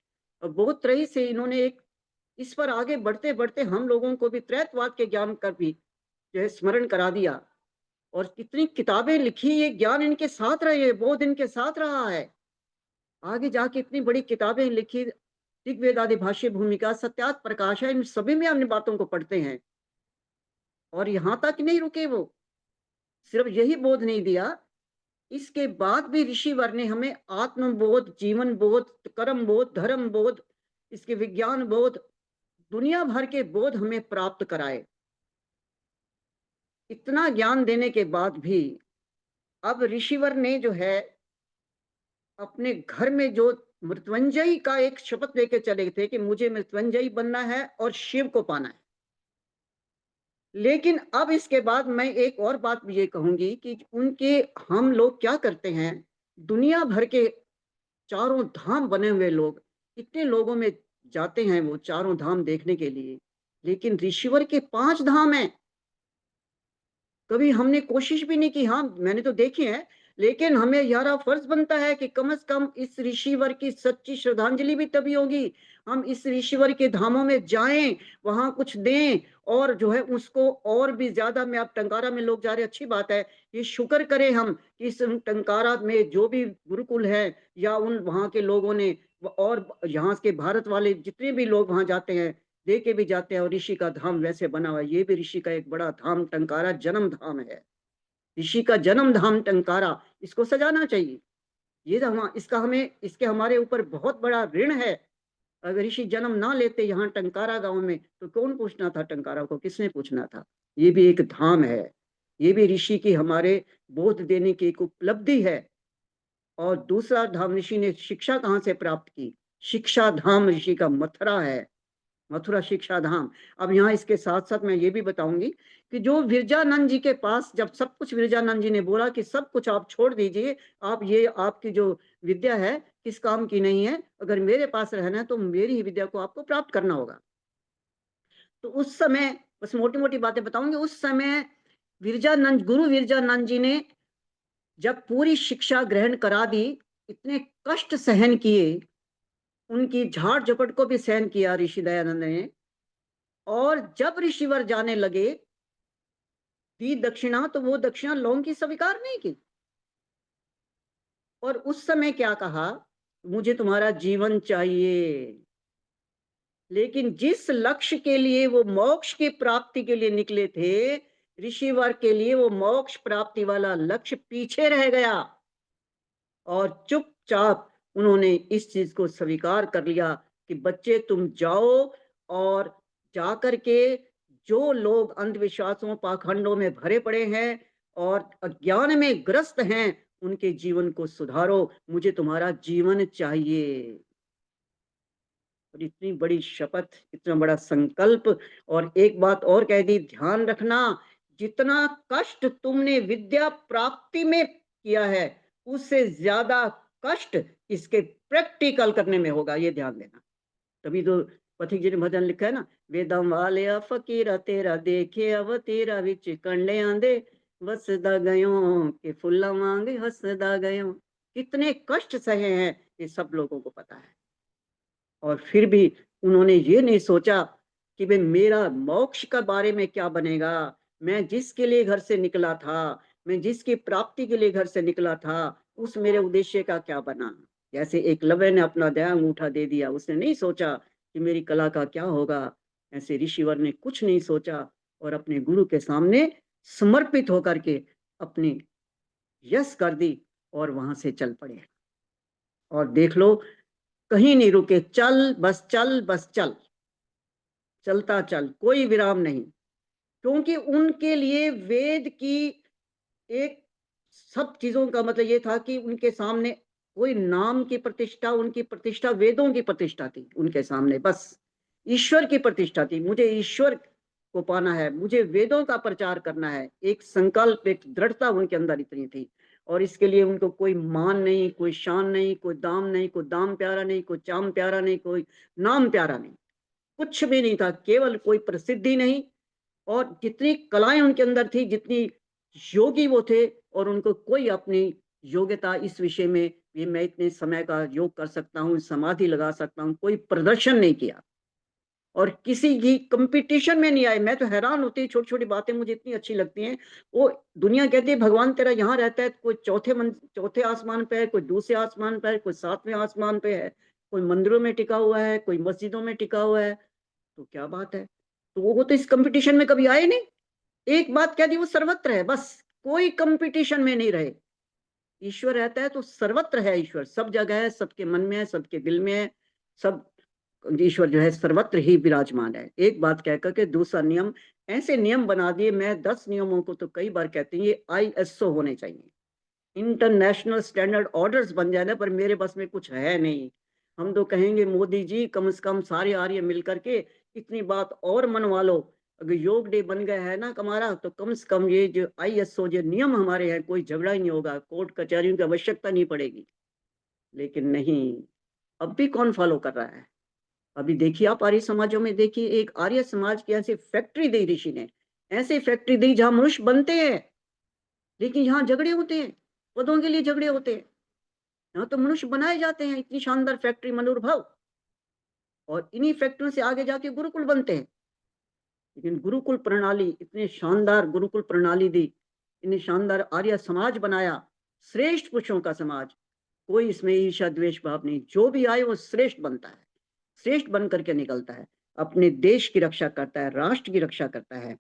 और बोध त्रयी से इन्होंने एक इस पर आगे बढ़ते बढ़ते हम लोगों को भी त्रैतवाद के ज्ञान कर भी जो है स्मरण करा दिया। और कितनी किताबें लिखी, ये ज्ञान इनके साथ रहे, बोध इनके साथ रहा है। आगे जाके इतनी बड़ी किताबें लिखी, ऋग्वेदादि भाष्य भूमिका, सत्यार्थ प्रकाश है, इन सभी में हम बातों को पढ़ते हैं। और यहाँ तक नहीं रुके वो, सिर्फ यही बोध नहीं दिया, इसके बाद भी ऋषिवर ने हमें आत्मबोध, जीवन बोध, कर्म बोध, धर्म बोध, इसके विज्ञान बोध, दुनिया भर के बोध हमें प्राप्त कराए। इतना ज्ञान देने के बाद भी अब ऋषिवर ने जो है अपने घर में जो मृत्युंजयी का एक शपथ लेके चले थे कि मुझे मृत्युंजयी बनना है और शिव को पाना है। लेकिन अब इसके बाद मैं एक और बात भी ये कहूंगी कि उनके हम लोग क्या करते हैं, दुनिया भर के चारों धाम बने हुए लोग, इतने लोगों में जाते हैं वो चारों धाम देखने के लिए, लेकिन ऋषिवर के 5 धाम हैं। कभी हमने कोशिश भी नहीं की। हाँ, मैंने तो देखे हैं, लेकिन हमें यारा फर्ज बनता है कि कम से कम इस ऋषिवर की सच्ची श्रद्धांजलि भी तभी होगी हम इस ऋषिवर के धामों में जाएं, वहां कुछ दें, और जो है उसको और भी ज्यादा में, आप टंकारा में लोग जा रहे, अच्छी बात है, ये शुक्र करें हम कि इस टंकारा में जो भी गुरुकुल है या उन वहां के लोगों ने, और यहाँ के भारत वाले जितने भी लोग वहां जाते हैं दे के भी जाते हैं, और ऋषि का धाम वैसे बना हुआ है। ये भी ऋषि का एक बड़ा धाम टंकारा जन्म धाम है, ऋषि का जन्म धाम टंकारा, इसको सजाना चाहिए। ये हम इसका हमें इसके हमारे ऊपर बहुत बड़ा ऋण है। अगर ऋषि जन्म ना लेते यहाँ टंकारा गांव में तो कौन पूछना था, टंकारा को किसने पूछना था। ये भी एक धाम है, ये भी ऋषि की हमारे बोध देने की एक उपलब्धि है। और दूसरा धाम ऋषि ने शिक्षा कहाँ से प्राप्त की? शिक्षा धाम ऋषि का मथुरा है, मथुरा शिक्षा धाम। अब यहाँ इसके साथ साथ मैं ये भी बताऊंगी कि जो विरजानंद जी के पास जब सब कुछ, विरजानंद जी ने बोला कि सब कुछ आप छोड़ दीजिए, आप ये आपकी जो विद्या है किस काम की नहीं है, अगर मेरे पास रहना है तो मेरी ही विद्या को आपको प्राप्त करना होगा। तो उस समय बस मोटी मोटी बातें बताऊंगी। उस समय विरजानंद, गुरु विरजानंद जी ने जब पूरी शिक्षा ग्रहण करा दी, इतने कष्ट सहन किए, उनकी झाड़ झपट को भी सहन किया ऋषि दयानंद ने। और जब ऋषिवर जाने लगे दी दक्षिणा, तो वो दक्षिणा लोगों की स्वीकार नहीं की। और उस समय क्या कहा, मुझे तुम्हारा जीवन चाहिए। लेकिन जिस लक्ष्य के लिए वो मोक्ष की प्राप्ति के लिए निकले थे, ऋषिवर के लिए वो मोक्ष प्राप्ति वाला लक्ष्य पीछे रह गया, और चुपचाप उन्होंने इस चीज को स्वीकार कर लिया कि बच्चे तुम जाओ, और जाकर के जो लोग अंधविश्वासों पाखंडों में भरे पड़े हैं और अज्ञान में ग्रस्त हैं, उनके जीवन को सुधारो, मुझे तुम्हारा जीवन चाहिए। और इतनी बड़ी शपथ, इतना बड़ा संकल्प। और एक बात और कह दी, ध्यान रखना, जितना कष्ट तुमने विद्या प्राप्ति में किया है उससे ज्यादा कष्ट इसके प्रैक्टिकल करने में होगा, ये ध्यान देना। तभी तो पथिक जी ने भजन लिखा है ना, वेदम वाले फकीरा तेरा देखे अब तेरा विच कंडे आंदे वसदा गयो के फुल्ला मांगे हंसदा गयो। कितने कष्ट सहे हैं ये सब लोगों को पता है। और फिर भी उन्होंने ये नहीं सोचा कि भाई मेरा मोक्ष के बारे में क्या बनेगा, मैं जिसके लिए घर से निकला था, मैं जिसकी प्राप्ति के लिए घर से निकला था, उस मेरे उद्देश्य का क्या बना। जैसे एकलव्य ने अपना दया अंगूठा दे दिया, उसने नहीं सोचा कि मेरी कला का क्या होगा, ऐसे ऋषिवर ने कुछ नहीं सोचा और अपने गुरु के सामने समर्पित होकर के अपनी यश कर दी और वहां से चल पड़े। और देख लो, कहीं नहीं रुके, चल बस चल बस चल, चलता चल, कोई विराम नहीं। क्योंकि उनके लिए वेद की एक सब चीजों का मतलब ये था कि उनके सामने कोई नाम की प्रतिष्ठा, उनकी प्रतिष्ठा वेदों की प्रतिष्ठा थी उनके सामने, बस ईश्वर की प्रतिष्ठा थी। मुझे ईश्वर को पाना है, मुझे वेदों का प्रचार करना है, एक संकल्प, एक दृढ़ता उनके अंदर इतनी थी। और इसके लिए उनको कोई मान नहीं, कोई शान नहीं, कोई दाम नहीं, कोई दाम प्यारा नहीं, कोई चाम प्यारा नहीं, कोई नाम प्यारा नहीं, कुछ भी नहीं था, केवल कोई प्रसिद्धि नहीं। और जितनी कलाएं उनके अंदर थी, जितनी योगी वो थे, और उनको कोई अपनी योग्यता इस विषय में ये मैं इतने समय का योग कर सकता हूँ, समाधि लगा सकता हूँ, कोई प्रदर्शन नहीं किया और किसी की कंपटीशन में नहीं आए। मैं तो हैरान होती हूँ, छोटी छोटी बातें मुझे इतनी अच्छी लगती हैं। वो दुनिया कहती है भगवान तेरा यहाँ रहता है, कोई चौथे आसमान पे है, कोई दूसरे आसमान पे है, कोई 7वें आसमान पे है, कोई मंदिरों में टिका हुआ है, कोई मस्जिदों में टिका हुआ है। तो क्या बात है, तो वो तो इस कंपटीशन में कभी आए नहीं। एक बात कह दी, वो सर्वत्र है, बस कोई कंपटीशन में नहीं रहे। ईश्वर रहता है तो सर्वत्र है, ईश्वर सब जगह है, सबके मन में है, सबके दिल में है, सब ईश्वर जो है सर्वत्र ही विराजमान है। एक बात कहकर के दूसरा नियम, ऐसे नियम बना दिए, मैं 10 नियमों को तो कई बार कहती हूँ ये ISO होने चाहिए, इंटरनेशनल स्टैंडर्ड ऑर्डर्स बन जाए ना, पर मेरे बस में कुछ है नहीं। हम तो कहेंगे मोदी जी कम से कम सारे आर्य मिलकर के इतनी बात और मनवा लो, अगर योग डे बन गया है ना हमारा, तो कम से कम ये जो ISO जो नियम हमारे हैं, कोई झगड़ा ही नहीं होगा, कोर्ट कचहरियों की आवश्यकता नहीं पड़ेगी। लेकिन नहीं, अब भी कौन फॉलो कर रहा है? अभी देखिए आप आर्य समाजों में देखिए, एक आर्य समाज की ऐसी फैक्ट्री दी ऋषि ने, ऐसी फैक्ट्री दी जहां मनुष्य बनते हैं, लेकिन यहाँ झगड़े होते हैं, पदों के लिए झगड़े होते हैं। यहाँ तो मनुष्य बनाए जाते हैं, इतनी शानदार फैक्ट्री मनोरभव, और इन्हीं फैक्ट्रियों से आगे जाके गुरुकुल बनते हैं। लेकिन गुरुकुल प्रणाली, इतने शानदार गुरुकुल प्रणाली दी, इतने शानदार आर्य समाज बनाया, श्रेष्ठ पुरुषों का समाज, कोई इसमें ईर्ष्या द्वेष भाव नहीं, जो भी आए वो श्रेष्ठ बनता है, श्रेष्ठ बन करके निकलता है, अपने देश की रक्षा करता है, राष्ट्र की रक्षा करता है।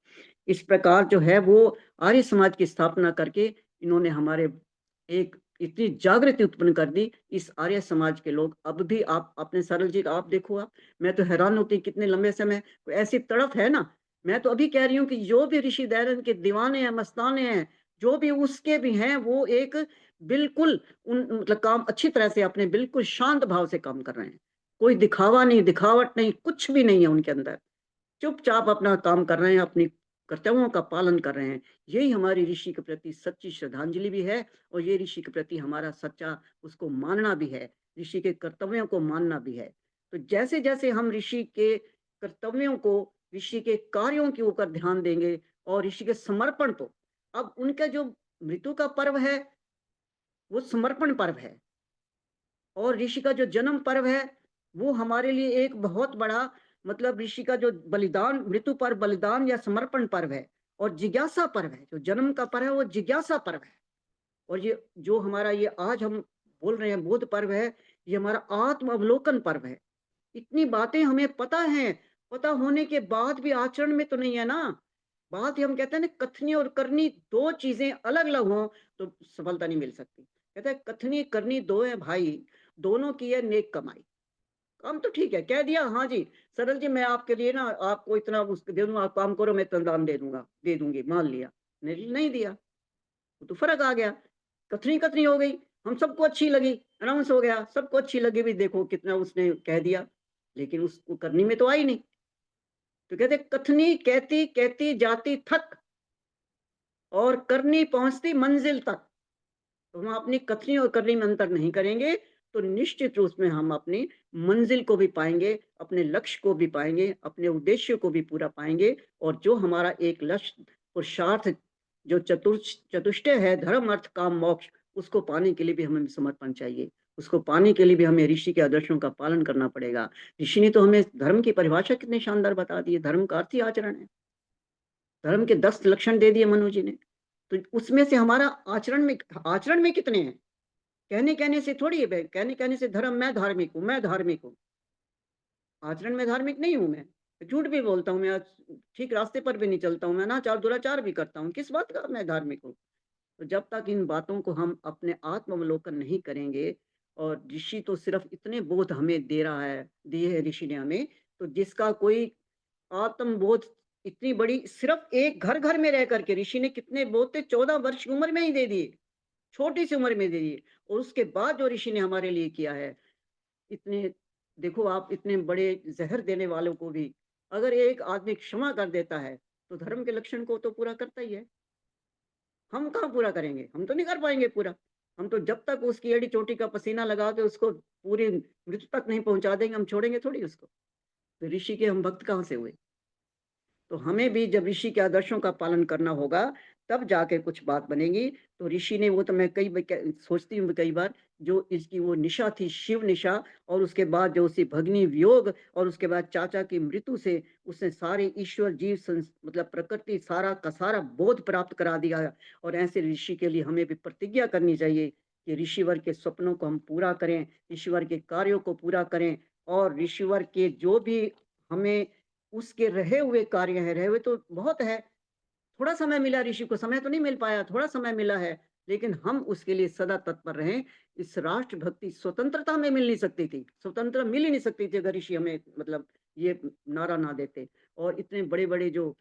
इस प्रकार जो है वो आर्य समाज की स्थापना करके इन्होंने हमारे एक इतनी जागृति उत्पन्न कर दी। इस आर्य समाज के लोग अब भी, आप अपने सरल जी आप देखो, आप, मैं तो हैरान होती कितने लंबे समय ऐसी तड़फ है ना। मैं तो अभी कह रही हूँ कि जो भी ऋषि दयानंद के दीवाने हैं, मस्ताने हैं, जो भी उसके भी हैं, वो एक बिल्कुल उन मतलब काम अच्छी तरह से अपने बिल्कुल शांत भाव से काम कर रहे हैं, कोई दिखावा नहीं, दिखावट नहीं, कुछ भी नहीं है उनके अंदर, चुपचाप अपना काम कर रहे हैं, अपनी कर्तव्यों का पालन कर रहे हैं। यही हमारी ऋषि के प्रति सच्ची श्रद्धांजलि भी है, और ये ऋषि के प्रति हमारा सच्चा उसको मानना भी है, ऋषि के कर्तव्यों को मानना भी है। तो जैसे जैसे हम ऋषि के कर्तव्यों को, ऋषि के कार्यों के ऊपर ध्यान देंगे और ऋषि के समर्पण को, अब उनका जो मृत्यु का पर्व है वो समर्पण पर्व है, और ऋषि का जो जन्म पर्व है वो हमारे लिए एक बहुत बड़ा मतलब ऋषि का जो बलिदान, मृत्यु पर बलिदान या समर्पण पर्व है, और जिज्ञासा पर्व है। जो जन्म का पर्व है वो जिज्ञासा पर्व है, और ये जो हमारा ये आज हम बोल रहे हैं बोध पर्व है, ये हमारा आत्म अवलोकन पर्व है। इतनी बातें हमें पता है, पता होने के बाद भी आचरण में तो नहीं है ना। बात ही हम कहते हैं ना, कथनी और करनी दो चीजें अलग अलग हों तो सफलता नहीं मिल सकती। कहते हैं कथनी करनी दो है भाई, दोनों की है नेक कमाई। काम तो ठीक है, कह दिया हाँ जी सरल जी मैं आपके लिए ना आपको इतना दे दूंगा, आप काम करो मैं इतना दाम दे दूंगा, दे दूंगी, मान लिया, नहीं दिया, तो फर्क आ गया, कथनी कथनी हो गई, हम सबको अच्छी लगी, अनाउंस हो गया, सबको अच्छी लगी भी, देखो कितना उसने कह दिया, लेकिन उसको करनी में तो आई नहीं। तो कहते कथनी कहती कहती जाती थक, और करनी पहुंचती मंजिल तक। तो हम अपनी कथनी और करनी में अंतर नहीं करेंगे तो निश्चित रूप में हम अपनी मंजिल को भी पाएंगे, अपने लक्ष्य को भी पाएंगे, अपने उद्देश्य को भी पूरा पाएंगे। और जो हमारा एक लक्ष्य पुरुषार्थ जो चतुष्टय है, धर्म अर्थ काम मोक्ष, उसको पाने के लिए भी हमें समर्पण चाहिए, उसको पाने के लिए भी हमें ऋषि के आदर्शों का पालन करना पड़ेगा। ऋषि ने तो हमें धर्म की परिभाषा कितनी शानदार बता दी है, धर्म का अर्थ ही आचरण है, धर्म के 10 लक्षण दे दिए मनु जी ने। तो उसमें से हमारा आचरण में कितने हैं? कहने से थोड़ी है, कहने से धर्म मैं धार्मिक हूँ, आचरण में धार्मिक नहीं हूं मैं, झूठ भी बोलता हूँ मैं, ठीक रास्ते पर भी नहीं चलता हूँ मैं, अनाचार दुराचार भी करता हूँ, किस बात का मैं धार्मिक हूँ? तो जब तक इन बातों को हम अपने आत्मावलोकन नहीं करेंगे, और ऋषि तो सिर्फ इतने बोध हमें दे रहा है, दिए है ऋषि ने हमें, तो जिसका कोई आत्मबोध इतनी बड़ी, सिर्फ एक घर घर में रह करके ऋषि ने कितने बोध थे, 14 वर्ष की उम्र में ही दे दिए। छोटी सी उम्र में दे दिए। और उसके बाद जो ऋषि ने हमारे लिए किया है, इतने, देखो आप, इतने बड़े जहर देने वालों को भी अगर एक आदमी क्षमा कर देता है, तो धर्म के लक्षण को तो पूरा करता ही है। हम कहाँ पूरा करेंगे? हम तो नहीं कर पाएंगे पूरा। हम तो जब तक उसकी एड़ी चोटी का पसीना लगा के उसको पूरी मृत्यु तक नहीं पहुंचा देंगे, हम छोड़ेंगे थोड़ी उसको। तो ऋषि के हम भक्त कहाँ से हुए? तो हमें भी जब ऋषि के आदर्शों का पालन करना होगा, तब जाके कुछ बात बनेगी। तो ऋषि ने, वो तो मैं सोचती हूँ कई बार, जो इसकी वो निशा थी, शिव निशा, और उसके बाद जो उसी भगनी वियोग, और उसके बाद चाचा की मृत्यु से उसने सारे ईश्वर जीव मतलब प्रकृति सारा का सारा बोध प्राप्त करा दिया है। और ऐसे ऋषि के लिए हमें भी प्रतिज्ञा करनी चाहिए कि ऋषिवर के सपनों को हम पूरा करें, ऋषिवर के कार्यों को पूरा करें, और ऋषिवर के जो भी हमें उसके रहे हुए कार्य हैं, रहे हुए तो बहुत है, थोड़ा समय मिला ऋषि को, समय तो नहीं मिल पाया, थोड़ा समय मिला है, लेकिन हम उसके लिए सदा तत्पर रहें। इस राष्ट्रभक्ति स्वतंत्रता में मिल नहीं सकती थी, स्वतंत्रता मिल ही नहीं सकती थी अगर ऋषि हमें मतलब ये नारा ना देते। और इतने बड़े बड़े जो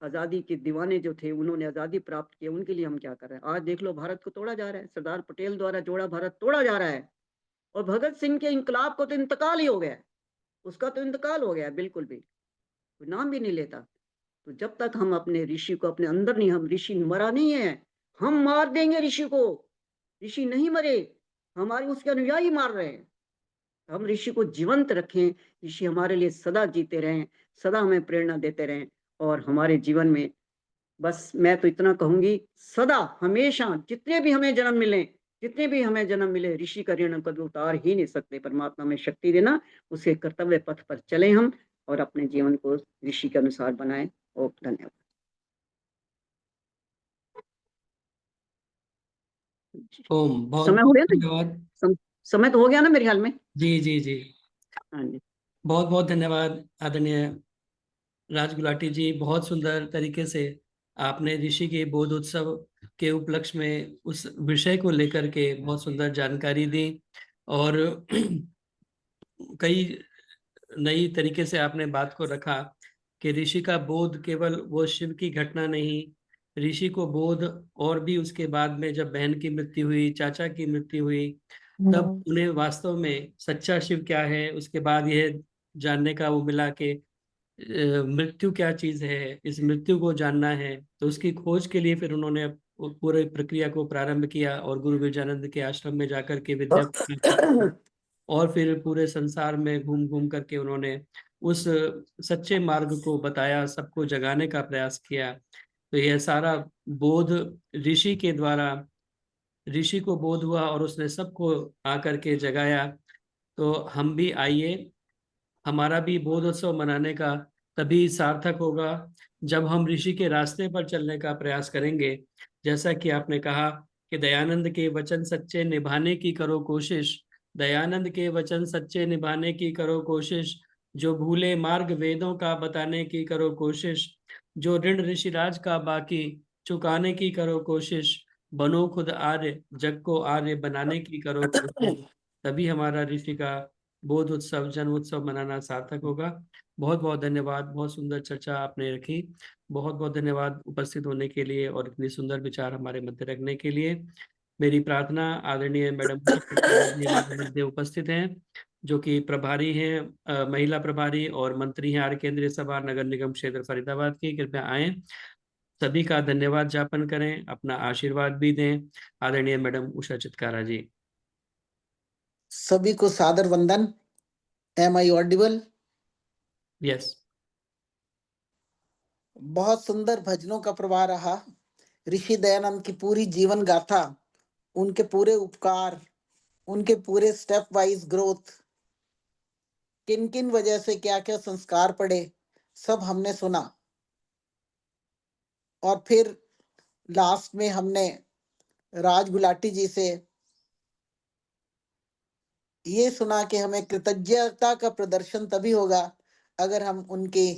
आजादी के दीवाने जो थे, उन्होंने आजादी प्राप्त की, उनके लिए हम क्या कर रहे हैं? आज देख लो, भारत को तोड़ा जा रहा है, सरदार पटेल द्वारा जोड़ा भारत तोड़ा जा रहा है। और भगत सिंह के इंकलाब को तो इंतकाल ही हो गया, उसका तो इंतकाल हो गया, बिल्कुल भी कोई नाम भी नहीं लेता। तो जब तक हम अपने ऋषि को अपने अंदर नहीं, हम ऋषि मरा नहीं है, हम मार देंगे ऋषि को। ऋषि नहीं मरे, हमारे उसके अनुयायी मार रहे हैं। हम ऋषि को जीवंत रखें, ऋषि हमारे लिए सदा जीते रहें, सदा हमें प्रेरणा देते रहें। और हमारे जीवन में बस मैं तो इतना कहूंगी, सदा हमेशा जितने भी हमें जन्म मिले, जितने भी हमें जन्म मिले, ऋषि का ऋण कभी उतार ही नहीं सकते। परमात्मा में शक्ति देना, उसके कर्तव्य पथ पर चले हम, और अपने जीवन को ऋषि के अनुसार बनाएं। और धन्यवाद। ओम, बहुत समय हो गया ना? धन्यवाद। समय तो हो गया ना मेरे ख्याल में? जी जी जी, हाँ जी, बहुत बहुत धन्यवाद आदरणीय राज गुलाटी जी। बहुत सुंदर तरीके से आपने ऋषि के बोध उत्सव के उपलक्ष्य में उस विषय को लेकर के बहुत सुंदर जानकारी दी, और कई नई तरीके से आपने बात को रखा कि ऋषि का बोध केवल वो शिव की घटना नहीं, ऋषि को बोध और भी उसके बाद में जब बहन की मृत्यु हुई, चाचा की मृत्यु हुई, तब उन्हें वास्तव में सच्चा शिव क्या है, उसके बाद यह जानने का वो मिला कि मृत्यु क्या चीज है, इस मृत्यु को जानना है। तो उसकी खोज के लिए फिर उन्होंने पूरे प्रक्रिया को प्रारंभ किया, और गुरु विजयानंद के आश्रम में जाकर के विद्या और फिर पूरे संसार में घूम घूम करके उन्होंने उस सच्चे मार्ग को बताया, सबको जगाने का प्रयास किया। तो यह सारा बोध ऋषि के द्वारा, ऋषि को बोध हुआ और उसने सबको आकर के जगाया। तो हम भी आइए, हमारा भी बोधोत्सव मनाने का तभी सार्थक होगा जब हम ऋषि के रास्ते पर चलने का प्रयास करेंगे। जैसा कि आपने कहा कि दयानंद के वचन सच्चे निभाने की करो कोशिश, दयानंद के वचन सच्चे निभाने की करो कोशिश, जो भूले मार्ग वेदों का बताने की करो कोशिश, जो ऋण ऋषिराज का बाकी चुकाने की करो कोशिश, बनो खुद आर्य जग को आर्य बनाने की करो कोशिश। तभी हमारा ऋषि का बोध उत्सव, जन्म उत्सव मनाना सार्थक होगा। बहुत बहुत धन्यवाद, बहुत सुंदर चर्चा आपने रखी। बहुत बहुत धन्यवाद उपस्थित होने के लिए और इतनी सुंदर विचार हमारे मध्य रखने के लिए। मेरी प्रार्थना आदरणीय मैडम हमारे मध्य उपस्थित हैं, जो कि प्रभारी हैं, महिला प्रभारी और मंत्री हैं आर्य केंद्रीय सभा नगर निगम क्षेत्र फरीदाबाद की। कृपया आए, सभी का धन्यवाद ज्ञापन करें, अपना आशीर्वाद भी दें। आदरणीय मैडम उषा चित्कारा जी। सभी को सादर वंदन। Am I audible? यस। बहुत सुंदर भजनों का प्रवाह रहा। ऋषि दयानंद की पूरी जीवन गाथा, उनके पूरे उपकार, उनके पूरे स्टेप वाइज ग्रोथ, किन किन वजह से क्या क्या संस्कार पड़े, सब हमने सुना। और फिर लास्ट में हमने राज गुलाटी जी से ये सुना कि हमें कृतज्ञता का प्रदर्शन तभी होगा अगर हम उनके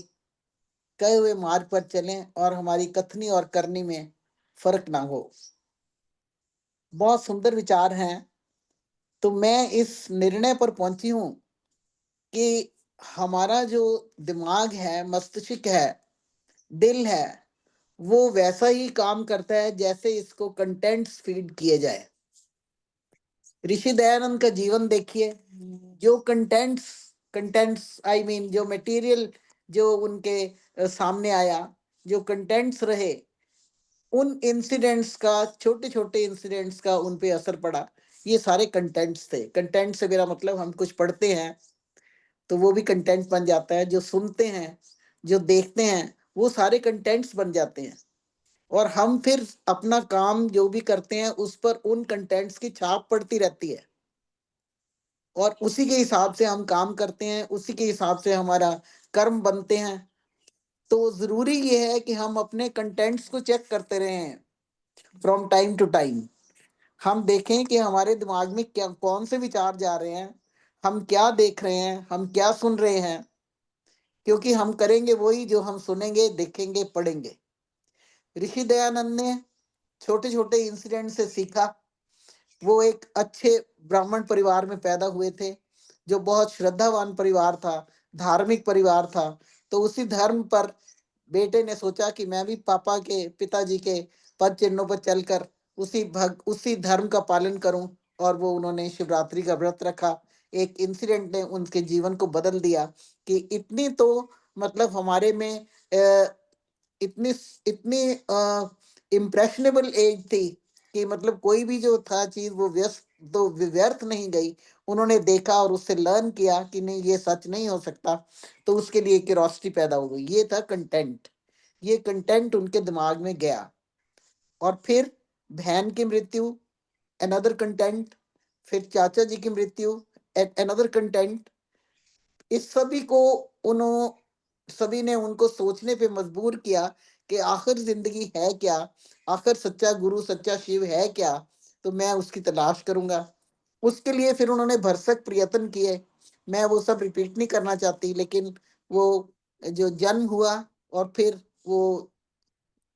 कहे हुए मार्ग पर चलें और हमारी कथनी और करनी में फर्क ना हो। बहुत सुंदर विचार हैं। तो मैं इस निर्णय पर पहुंची हूं कि हमारा जो दिमाग है, मस्तिष्क है, दिल है, वो वैसा ही काम करता है जैसे इसको कंटेंट्स फीड किए जाए। ऋषि दयानंद का जीवन देखिए, जो कंटेंट्स कंटेंट्स आई मीन जो मटेरियल जो उनके सामने आया, जो कंटेंट्स रहे, उन इंसिडेंट्स का, छोटे छोटे इंसिडेंट्स का उन पे असर पड़ा। ये सारे कंटेंट्स थे। कंटेंट से मेरा मतलब, हम कुछ पढ़ते हैं तो वो भी कंटेंट बन जाता है, जो सुनते हैं, जो देखते हैं, वो सारे कंटेंट्स बन जाते हैं। और हम फिर अपना काम जो भी करते हैं उस पर उन कंटेंट्स की छाप पड़ती रहती है, और उसी के हिसाब से हम काम करते हैं, उसी के हिसाब से हमारा कर्म बनते हैं। तो जरूरी ये है कि हम अपने कंटेंट्स को चेक करते रहें फ्रॉम टाइम टू टाइम। हम देखें कि हमारे दिमाग में क्या, कौन से विचार जा रहे हैं, हम क्या देख रहे हैं, हम क्या सुन रहे हैं, क्योंकि हम करेंगे वही जो हम सुनेंगे, देखेंगे, पढ़ेंगे। ऋषि दयानंद ने छोटे छोटे इंसिडेंट से सीखा। वो एक अच्छे ब्राह्मण परिवार में पैदा हुए थे, जो बहुत श्रद्धावान परिवार था, धार्मिक परिवार था। तो उसी धर्म पर बेटे ने सोचा कि मैं भी पापा के, पिताजी के पद चिन्हों पर चलकर उसी धर्म का पालन करूं। और वो उन्होंने शिवरात्रि का व्रत रखा। एक इंसिडेंट ने उनके जीवन को बदल दिया कि इतनी तो मतलब हमारे में इतनी इतनी इम्प्रेशनेबल एज थी कि मतलब कोई भी जो था चीज वो व्यर्थ नहीं गई। उन्होंने देखा और उससे लर्न किया कि नहीं, ये सच नहीं हो सकता। तो उसके लिए क्यूरोसिटी पैदा हो गई। ये था कंटेंट। ये कंटेंट उनके दिमाग में गया। और फिर बहन की मृत्यु, अनदर कंटेंट। फिर चाचा जी की मृत्यु, अनदर कंटेंट। इस सभी को सभी ने उनको सोचने पे मजबूर किया कि आखिर जिंदगी है क्या, आखिर सच्चा गुरु, सच्चा शिव है क्या। तो मैं उसकी तलाश करूंगा। उसके लिए फिर उन्होंने भरसक प्रयत्न किए। मैं वो सब रिपीट नहीं करना चाहती, लेकिन वो जो जन्म हुआ और फिर वो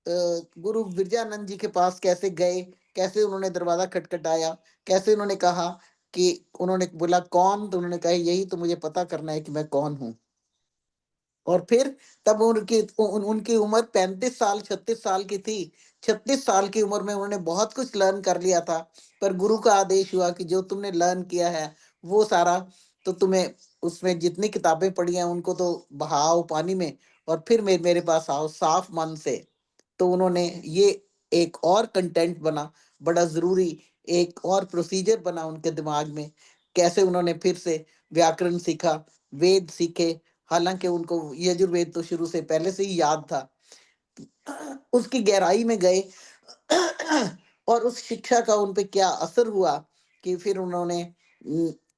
गुरु विरजानंद जी के पास कैसे गए, कैसे उन्होंने दरवाजा खटखटाया, कैसे उन्होंने कहा कि, उन्होंने बोला कौन, तो उन्होंने कहा यही तो मुझे पता करना है कि मैं कौन हूं। और फिर तब उनकी उम्र 35 साल 36 साल की थी। 36 साल की उम्र में उन्होंने बहुत कुछ लर्न कर लिया था। पर गुरु का आदेश हुआ कि जो तुमने लर्न किया है वो सारा तो तुम्हें, उसमें जितनी किताबें पढ़ी हैं उनको तो बहाओ पानी में, और फिर मेरे पास आओ साफ मन से। तो उन्होंने ये एक और कंटेंट बना, बड़ा जरूरी एक और प्रोसीजर बना उनके दिमाग में। कैसे उन्होंने फिर से व्याकरण सीखा, वेद सीखे। हालांकि उनको यजुर्वेद तो शुरू से पहले से ही याद था। उसकी गहराई में गए और उस शिक्षा का उन पे क्या असर हुआ कि फिर उन्होंने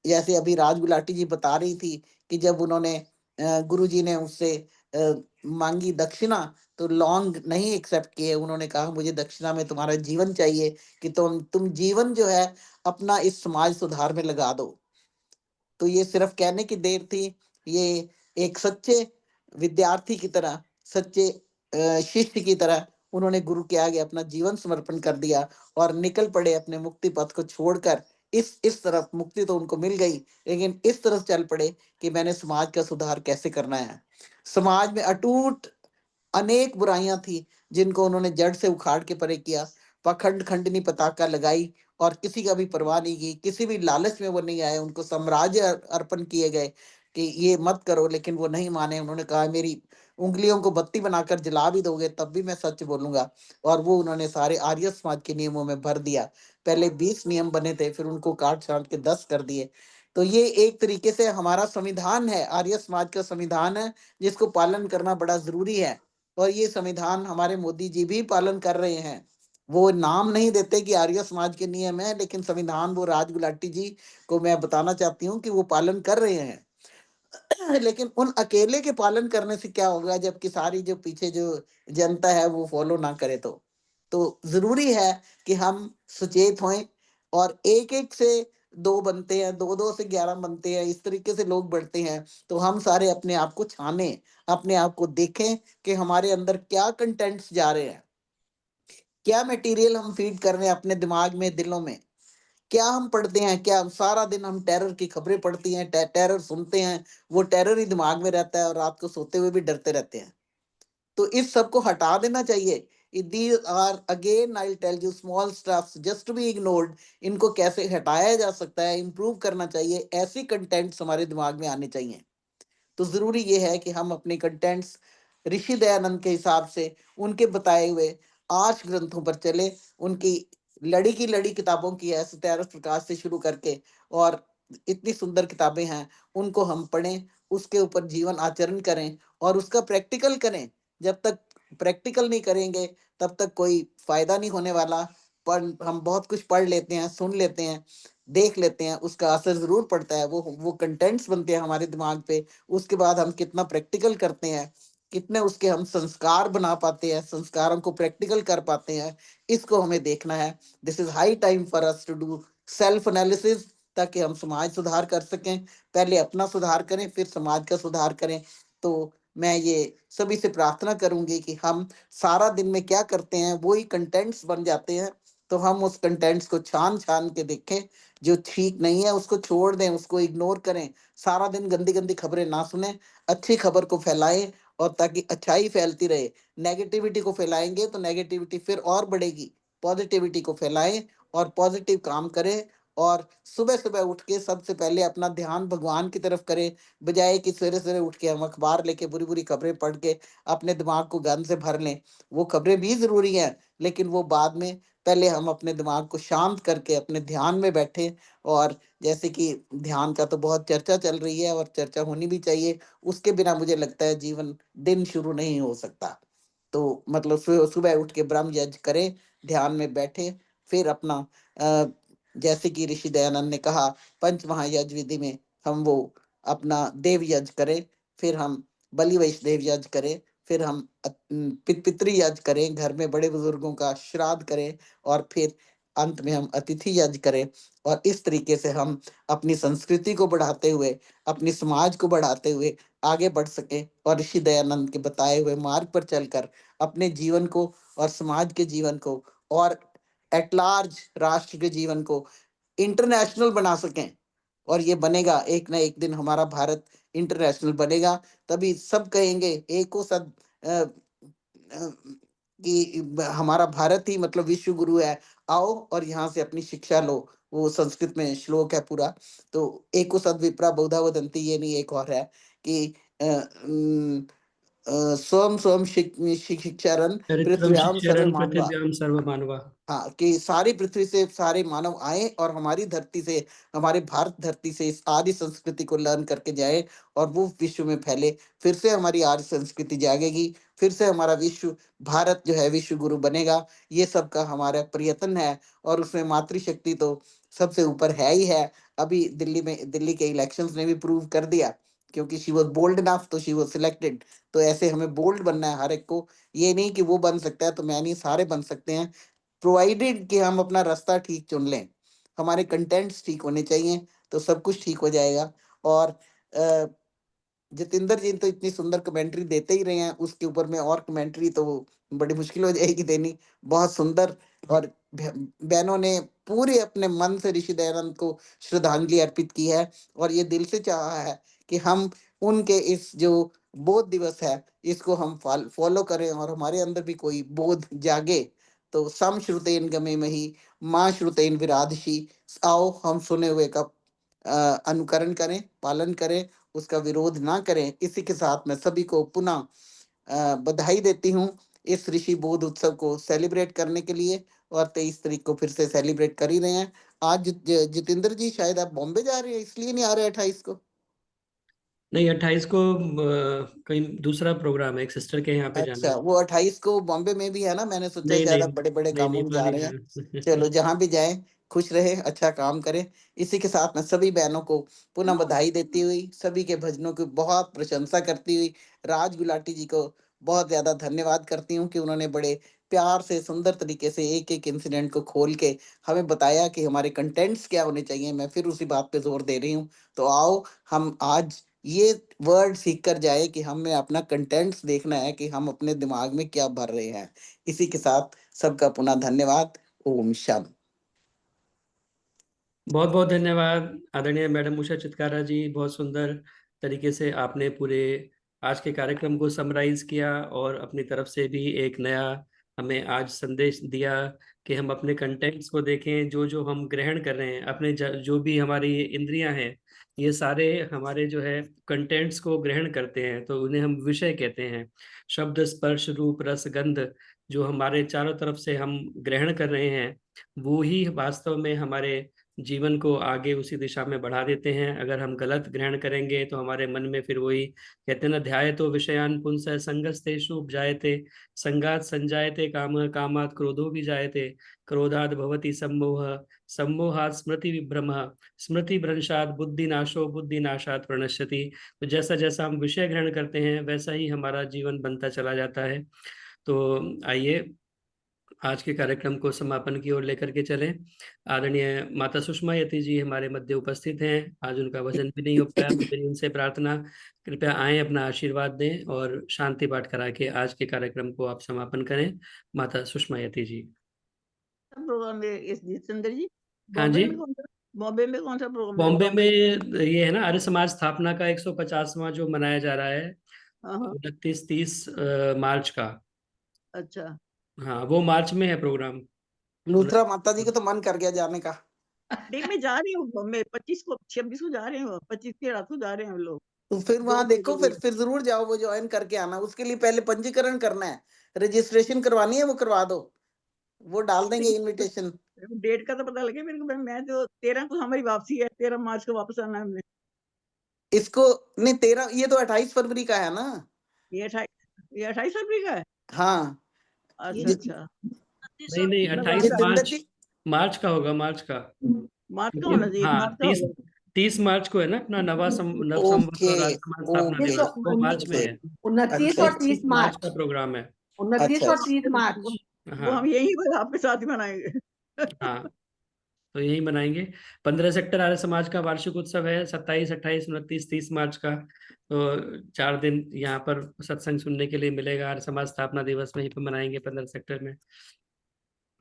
जैसे अभी राज गुलाटी जी बता रही थी कि जब उन्होंने गुरुजी ने उससे मांगी दक्षिणा, तो लौंग नहीं एक्सेप्ट किए। उन्होंने कहा मुझे दक्षिणा में तुम्हारा जीवन चाहिए, कि तुम जीवन जो है अपना इस समाज सुधार में लगा दो। तो ये सिर्फ कहने की देर थी। ये एक सच्चे विद्यार्थी की तरह, सच्चे शिष्य की तरह उन्होंने गुरु के आगे अपना जीवन समर्पण कर दिया और निकल पड़े अपने मुक्ति पथ को छोड़कर। इस तरफ मुक्ति तो उनको मिल गई, लेकिन इस तरफ चल पड़े कि मैंने समाज का सुधार कैसे करना है। समाज में अटूट अनेक बुराइयां थी जिनको उन्होंने जड़ से उखाड़ के परे किया। पखंड खंडनी पताका लगाई और किसी का भी परवाह नहीं की, किसी भी लालच में वो नहीं आए। उनको साम्राज्य अर्पण किए गए कि ये मत करो, लेकिन वो नहीं माने। उन्होंने कहा मेरी उंगलियों को बत्ती बनाकर जला भी दोगे तब भी मैं सच बोलूंगा। और वो उन्होंने सारे आर्य समाज के नियमों में भर दिया। पहले 20 नियम बने थे, फिर उनको काट छाट के 10 कर दिए। तो ये एक तरीके से हमारा संविधान है, आर्य समाज का संविधान है, जिसको पालन करना बड़ा जरूरी है। और ये संविधान हमारे मोदी जी भी पालन कर रहे हैं। वो नाम नहीं देते कि आर्य समाज के नियम है, लेकिन संविधान वो राज गुलाटी जी को मैं बताना चाहती हूँ कि वो पालन कर रहे हैं। लेकिन उन अकेले के पालन करने से क्या होगा, जबकि सारी जो पीछे जो जनता है वो फॉलो ना करे। तो जरूरी है कि हम सचेत हों। और एक एक से 2 बनते हैं, 2 2 से 11 बनते हैं, इस तरीके से लोग बढ़ते हैं। तो हम सारे अपने आप को छाने, अपने आप को देखें कि हमारे अंदर क्या कंटेंट्स जा रहे हैं, क्या मटेरियल हम फीड कर रहे हैं अपने दिमाग में, दिलों में। क्या हम पढ़ते हैं, क्या हम सारा दिन हम टेरर की खबरें पढ़ती हैं, टेरर सुनते हैं, वो टेरर ही दिमाग में रहता है और रात को सोते हुए भी डरते रहते हैं। तो इस सब को हटा देना चाहिए। These are again I'll tell you small stuffs just to be ignored। इनको कैसे हटाया जा सकता है, इम्प्रूव करना चाहिए, ऐसी कंटेंट्स हमारे दिमाग में आने चाहिए। तो जरूरी ये है कि हम अपने कंटेंट्स ऋषि दयानंद के हिसाब से उनके बताए हुए आर्ष ग्रंथों पर चले, उनकी लड़ी की लड़ी किताबों की है, सत्याग्रह प्रकाश से शुरू करके, और इतनी सुंदर किताबें हैं, उनको हम पढ़ें, उसके ऊपर जीवन आचरण करें और उसका प्रैक्टिकल करें। जब तक प्रैक्टिकल नहीं करेंगे तब तक कोई फायदा नहीं होने वाला। पर हम बहुत कुछ पढ़ लेते हैं, सुन लेते हैं, देख लेते हैं, उसका असर जरूर पड़ता है, वो कंटेंट्स बनते हैं हमारे दिमाग पे। उसके बाद हम कितना प्रैक्टिकल करते हैं, कितने उसके हम संस्कार बना पाते हैं, संस्कारों को प्रैक्टिकल कर पाते हैं, इसको हमें देखना है। This is high time for us to do self analysis, ताकि हम समाज सुधार कर सकें। पहले अपना सुधार करें, फिर समाज का सुधार करें। तो मैं ये सभी से प्रार्थना करूंगी कि हम सारा दिन में क्या करते हैं वही कंटेंट्स बन जाते हैं, तो हम उस कंटेंट्स को छान छान के देखें। जो ठीक नहीं है उसको छोड़ दें, उसको इग्नोर करें। सारा दिन गंदी गंदी खबरें ना सुने, अच्छी खबर को फैलाएं, और ताकि अच्छाई फैलती रहे। नेगेटिविटी को फैलाएंगे तो नेगेटिविटी फिर और बढ़ेगी। पॉजिटिविटी को फैलाएं और पॉजिटिव काम करें, और सुबह सुबह उठ के सबसे पहले अपना ध्यान भगवान की तरफ करें, बजाय कि सवेरे सवेरे उठ के हम अखबार लेके बुरी बुरी खबरें पढ़ के अपने दिमाग को गंद से भर लें। वो खबरें भी जरूरी हैं, लेकिन वो बाद में। पहले हम अपने दिमाग को शांत करके अपने ध्यान में बैठे। और जैसे कि ध्यान का तो बहुत चर्चा चल रही है और चर्चा होनी भी चाहिए, उसके बिना मुझे लगता है जीवन दिन शुरू नहीं हो सकता। तो मतलब सुबह उठ के ब्रह्म यज्ञ करें, ध्यान में बैठे, फिर अपना जैसे कि ऋषि दयानंद ने कहा, पंच महायज्ञ विधि में हम वो अपना देव यज्ञ करें, फिर हम बलि वैष्णव यज्ञ करें, फिर हम पितृ यज्ञ करें, घर में बड़े बुजुर्गों का श्राद्ध करें, और फिर अंत में हम अतिथि यज्ञ करें। और इस तरीके से हम अपनी संस्कृति को बढ़ाते हुए, अपनी समाज को बढ़ाते हुए आगे बढ़ सके, और ऋषि दयानंद के बताए हुए मार्ग पर चलकर अपने जीवन को और समाज के जीवन को और एट लार्ज राष्ट्र के जीवन को इंटरनेशनल बना सकें। और ये बनेगा, एक ना एक दिन हमारा भारत इंटरनेशनल बनेगा। तभी सब कहेंगे एको सद कि हमारा भारत ही मतलब विश्व गुरु है, आओ और यहाँ से अपनी शिक्षा लो। वो संस्कृत में श्लोक है पूरा। तो एको सद विप्रा बहुधा वदंती, ये नहीं एक और है कि स्वम स्वम शिक्षारन चरित्रम पृथ्व्याम सर्व शिक्षरन मानवा। पृथिव्याम सर्व मानवा। हाँ, कि सारी पृथ्वी से सारे मानव आए और हमारी धरती से, हमारे भारत धरती से इस आदि संस्कृति को लर्न करके जाए, और वो विश्व में फैले। फिर से हमारी आर्य संस्कृति जागेगी, फिर से हमारा विश्व भारत जो है विश्व गुरु बनेगा। ये सब का हमारा प्रयत्न है, और उसमें मातृशक्ति तो सबसे ऊपर है ही है। अभी दिल्ली के इलेक्शंस ने भी प्रूव कर दिया, क्योंकि शी वॉज बोल्ड इनफ तो शी वॉज सिलेक्टेड। तो ऐसे हमें बोल्ड बनना है हर एक को। ये नहीं कि वो बन सकता है तो मैं नहीं, सारे बन सकते हैं, प्रोवाइडेड कि हम अपना रास्ता ठीक चुन लें। हमारे कंटेंट्स ठीक होने चाहिए, तो सब कुछ ठीक हो जाएगा। और जितेंद्र जी तो इतनी सुंदर कमेंट्री देते ही रहे हैं, उसके ऊपर में और कमेंट्री तो बड़ी मुश्किल हो जाएगी देनी। बहुत सुंदर, और बहनों ने पूरे अपने मन से ऋषि दयानंद को श्रद्धांजलि अर्पित की है, और ये दिल से चाहा है कि हम उनके इस जो बोध दिवस है इसको हम फॉलो करें, और हमारे अंदर भी कोई बोध जागे। तो सम श्रुतेन गमे मही, माँ श्रुतेन विराधशी। आओ हम सुने हुए का अनुकरण करें, पालन करें, उसका विरोध ना करें। इसी के साथ मैं सभी को पुनः बधाई देती हूँ इस ऋषि बोध उत्सव को सेलिब्रेट करने के लिए। और 23 तारीख को फिर से सेलिब्रेट कर ही रहे हैं। आज जितेंद्र जी शायद आप बॉम्बे जा रहे हैं, इसलिए नहीं आ रहे 28 को। नहीं, 28 को कहीं दूसरा प्रोग्राम है, एक सिस्टर के यहाँ पे जाना अच्छा, है। वो 28 को बॉम्बे में भी है ना, मैंने सोचा नहीं शायद नहीं आप बड़े बड़े नहीं नहीं, कामों में वहाँ जा नहीं रहे हैं। जाना। चलो, जहां भी जाएं खुश रहे, अच्छा काम करें। इसी के साथ मैं सभी बहनों को पुनः बधाई देती हुई, सभी के भजनों की बहुत प्रशंसा करती हुई, राज गुलाटी जी को बहुत ज्यादा धन्यवाद करती हूँ कि उन्होंने बड़े प्यार से सुंदर तरीके से एक एक इंसिडेंट को खोल के हमें बताया कि हमारे कंटेंट्स क्या होने चाहिए। मैं फिर उसी बात पे जोर दे रही हूँ। तो आओ हम आज ये वर्ड सीख कर जाए कि हमें अपना कंटेंट्स देखना है कि हम अपने दिमाग में क्या भर रहे हैं। इसी के साथ सबका पुनः धन्यवाद। ओम शांति। बहुत बहुत धन्यवाद आदरणीय मैडम उषा चित्कारा जी। बहुत सुंदर तरीके से आपने पूरे आज के कार्यक्रम को समराइज किया और अपनी तरफ से भी एक नया हमें आज संदेश दिया कि हम अपने कंटेंट्स को देखें, जो जो हम ग्रहण कर रहे हैं, अपने जो भी हमारी इंद्रियां हैं, ये सारे हमारे जो है कंटेंट्स को ग्रहण करते हैं, तो उन्हें हम विषय कहते हैं। शब्द, स्पर्श, रूप, रस, गंध जो हमारे चारों तरफ से हम ग्रहण कर रहे हैं, वो ही वास्तव में हमारे जीवन को आगे उसी दिशा में बढ़ा देते हैं। अगर हम गलत ग्रहण करेंगे तो हमारे मन में फिर वही कहते हैं ना, ध्यायतो विषयान पुंसः संगस्तेषु उपजायते, संगात् संजायते कामः, कामात् क्रोधो विजायते, क्रोधात् भवति सम्मोहः, सम्मोहात् स्मृति विभ्रमः, स्मृति भ्रंशात् बुद्धिनाशो, बुद्धिनाशात् प्रणश्यति। तो जैसा जैसा हम विषय ग्रहण करते हैं वैसा ही हमारा जीवन बनता चला जाता है। तो आइए आज के कार्यक्रम को समापन की ओर लेकर के चले। आदरणीय माता सुषमा यति जी हमारे मध्य उपस्थित हैं। आज उनका वजन भी नहीं हो पाया, तो मेरी उनसे प्रार्थना, कृपया आए, अपना आशीर्वाद दें और शांति पाठ करा के आज के कार्यक्रम को आप समापन करें। माता सुषमा यति जी। प्रोग्राम में जितेंद्र जी, हाँ जी, बॉम्बे में कौन सा प्रोग्राम है? बॉम्बे में ये है ना, आर्य समाज स्थापना का 150वां जो मनाया जा रहा है, हाँ, 29-30 मार्च का। अच्छा। हाँ, वो मार्च में है प्रोग्राम। लूथरा माता जी का तो मन कर गया जाने का। नहीं, मैं जा रही हूँ बॉम्बे, 26 को जा रही हूँ, 25 की रात को जा रहे हैं हम लोग। तो फिर वहां देखो, फिर जरूर जाओ, वो ज्वाइन करके आना। उसके लिए पहले पंजीकरण करना है, रजिस्ट्रेशन करवानी है, वो करवा दो, वो डाल देंगे इनविटेशन। डेट का तो पता लगे मेरे को। मैं तो 13 को हमारी वापसी है, 13 मार्च को वापस आना है हमने। इसको नहीं 13, ये तो 28 फरवरी का है ना। ये 28 फरवरी का है। हाँ, अच्छा। नहीं 28 मार्च का होगा, मार्च का होना चाहिए। हाँ, 30 मार्च को है ना अपना नव संवत और आर्य समाज स्थापना दिवस, वो मार्च में है। 29 और 30 मार्च मार्च, का प्रोग्राम है। 29 और 30 मार्च। वो हम यही आपके साथ ही मनाएंगे। हाँ, तो यही मनाएंगे। 15 सेक्टर आर्य समाज का वार्षिक उत्सव है 27, 28, 29, 30 मार्च का। तो 4 दिन यहाँ पर सत्संग सुनने के लिए मिलेगा। आर्य समाज स्थापना दिवस वहीं पर मनाएंगे 15 सेक्टर में।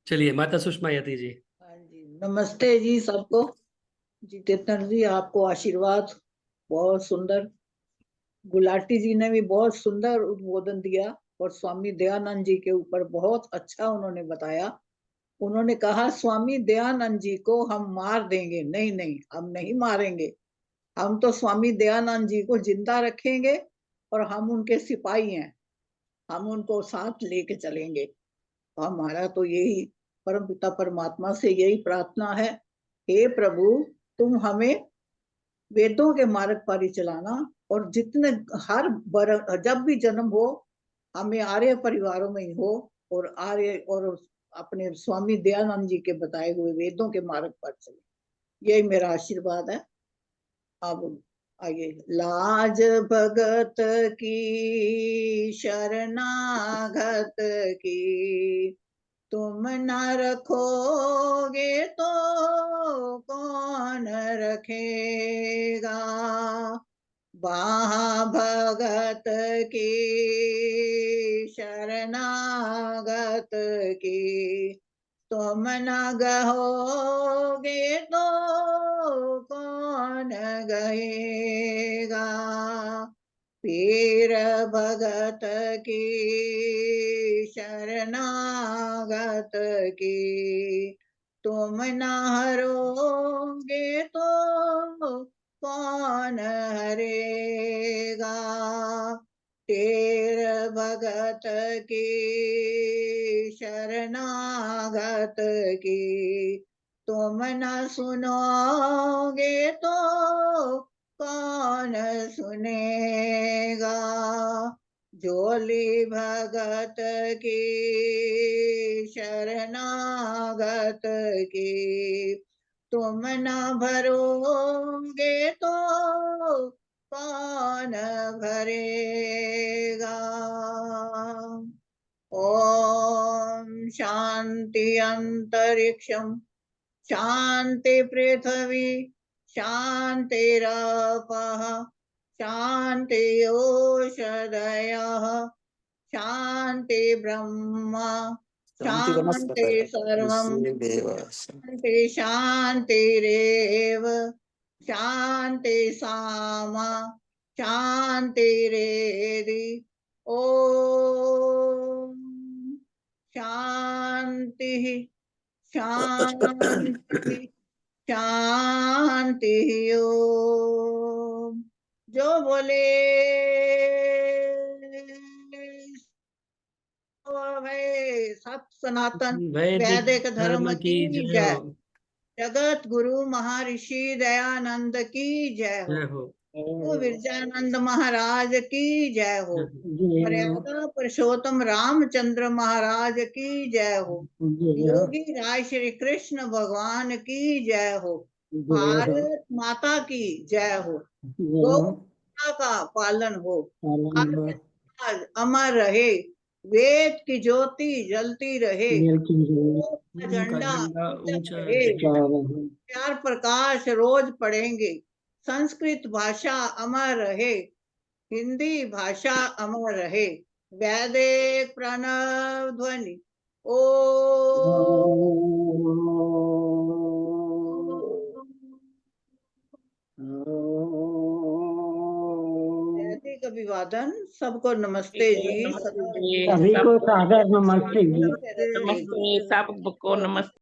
चलिए माता सुषमा यति जी। हाँ जी, नमस्ते जी सबको। जितेंद्र जी आपको आशीर्वाद। बहुत सुंदर, गुलाटी जी ने भी बहुत सुंदर उद्बोधन दिया और स्वामी दयानंद जी के ऊपर बहुत अच्छा उन्होंने बताया। उन्होंने कहा स्वामी दयानंद जी को हम मार देंगे। नहीं नहीं, हम नहीं मारेंगे। हम तो स्वामी दयानंद जी को जिंदा रखेंगे और हम उनके सिपाही हैं, हम उनको साथ लेके चलेंगे। तो हमारा तो यही परमपिता परमात्मा से यही प्रार्थना है, हे प्रभु तुम हमें वेदों के मार्ग पर ही चलाना, और जितने जब भी जन्म हो हमें आर्य परिवारों में ही हो, और आर्य और अपने स्वामी दयानंद जी के बताए हुए वेदों के मार्ग पर चले। यही मेरा आशीर्वाद है। अब आइए। लाज भगत की शरणागत की, तुम न रखोगे तो कौन रखेगा। भगत की शरणागत की, तुम न गहोगे तो कौन गएगा। पीर भगत की शरणागत की, तुम न हरोगे तो कौन हरेगा। तेर भगत की शरणागत की, तुम न सुनोगे तो कौन सुनेगा। झोली भगत की शरणागत की, तुम न भरोगे तो कौन भरेगा। ओम शांति अंतरिक्षम शांति पृथ्वी शांतिरपः शांति ओषधयः शांति ब्रह्म शांति सर्वं शांति शांतिरेव शांति सामा शांतिरेधि ओम शांति शांति शांति ओम। जो बोले सत सनातन वैदिक धर्म की जय। जगत गुरु महर्षि दयानंद की जय हो। जय हो। तो विरजानंद महाराज की जय हो। मर्यादा पुरुषोत्तम रामचंद्र महाराज की जय हो। योगी राय श्री कृष्ण भगवान की जय हो। भारत माता की जय हो। गौ माता का पालन हो। आज अमर रहे। वेद की ज्योति जलती रहे। झंडा ऊंचा रहे। चार प्रकाश रोज पढ़ेंगे। संस्कृत भाषा अमर रहे। हिंदी भाषा अमर रहे। वैदिक प्रणव ध्वनि वैदिक अभिवादन। सबको नमस्ते जी। सभी को सादर नमस्ते जी। नमस्ते सबको नमस्ते।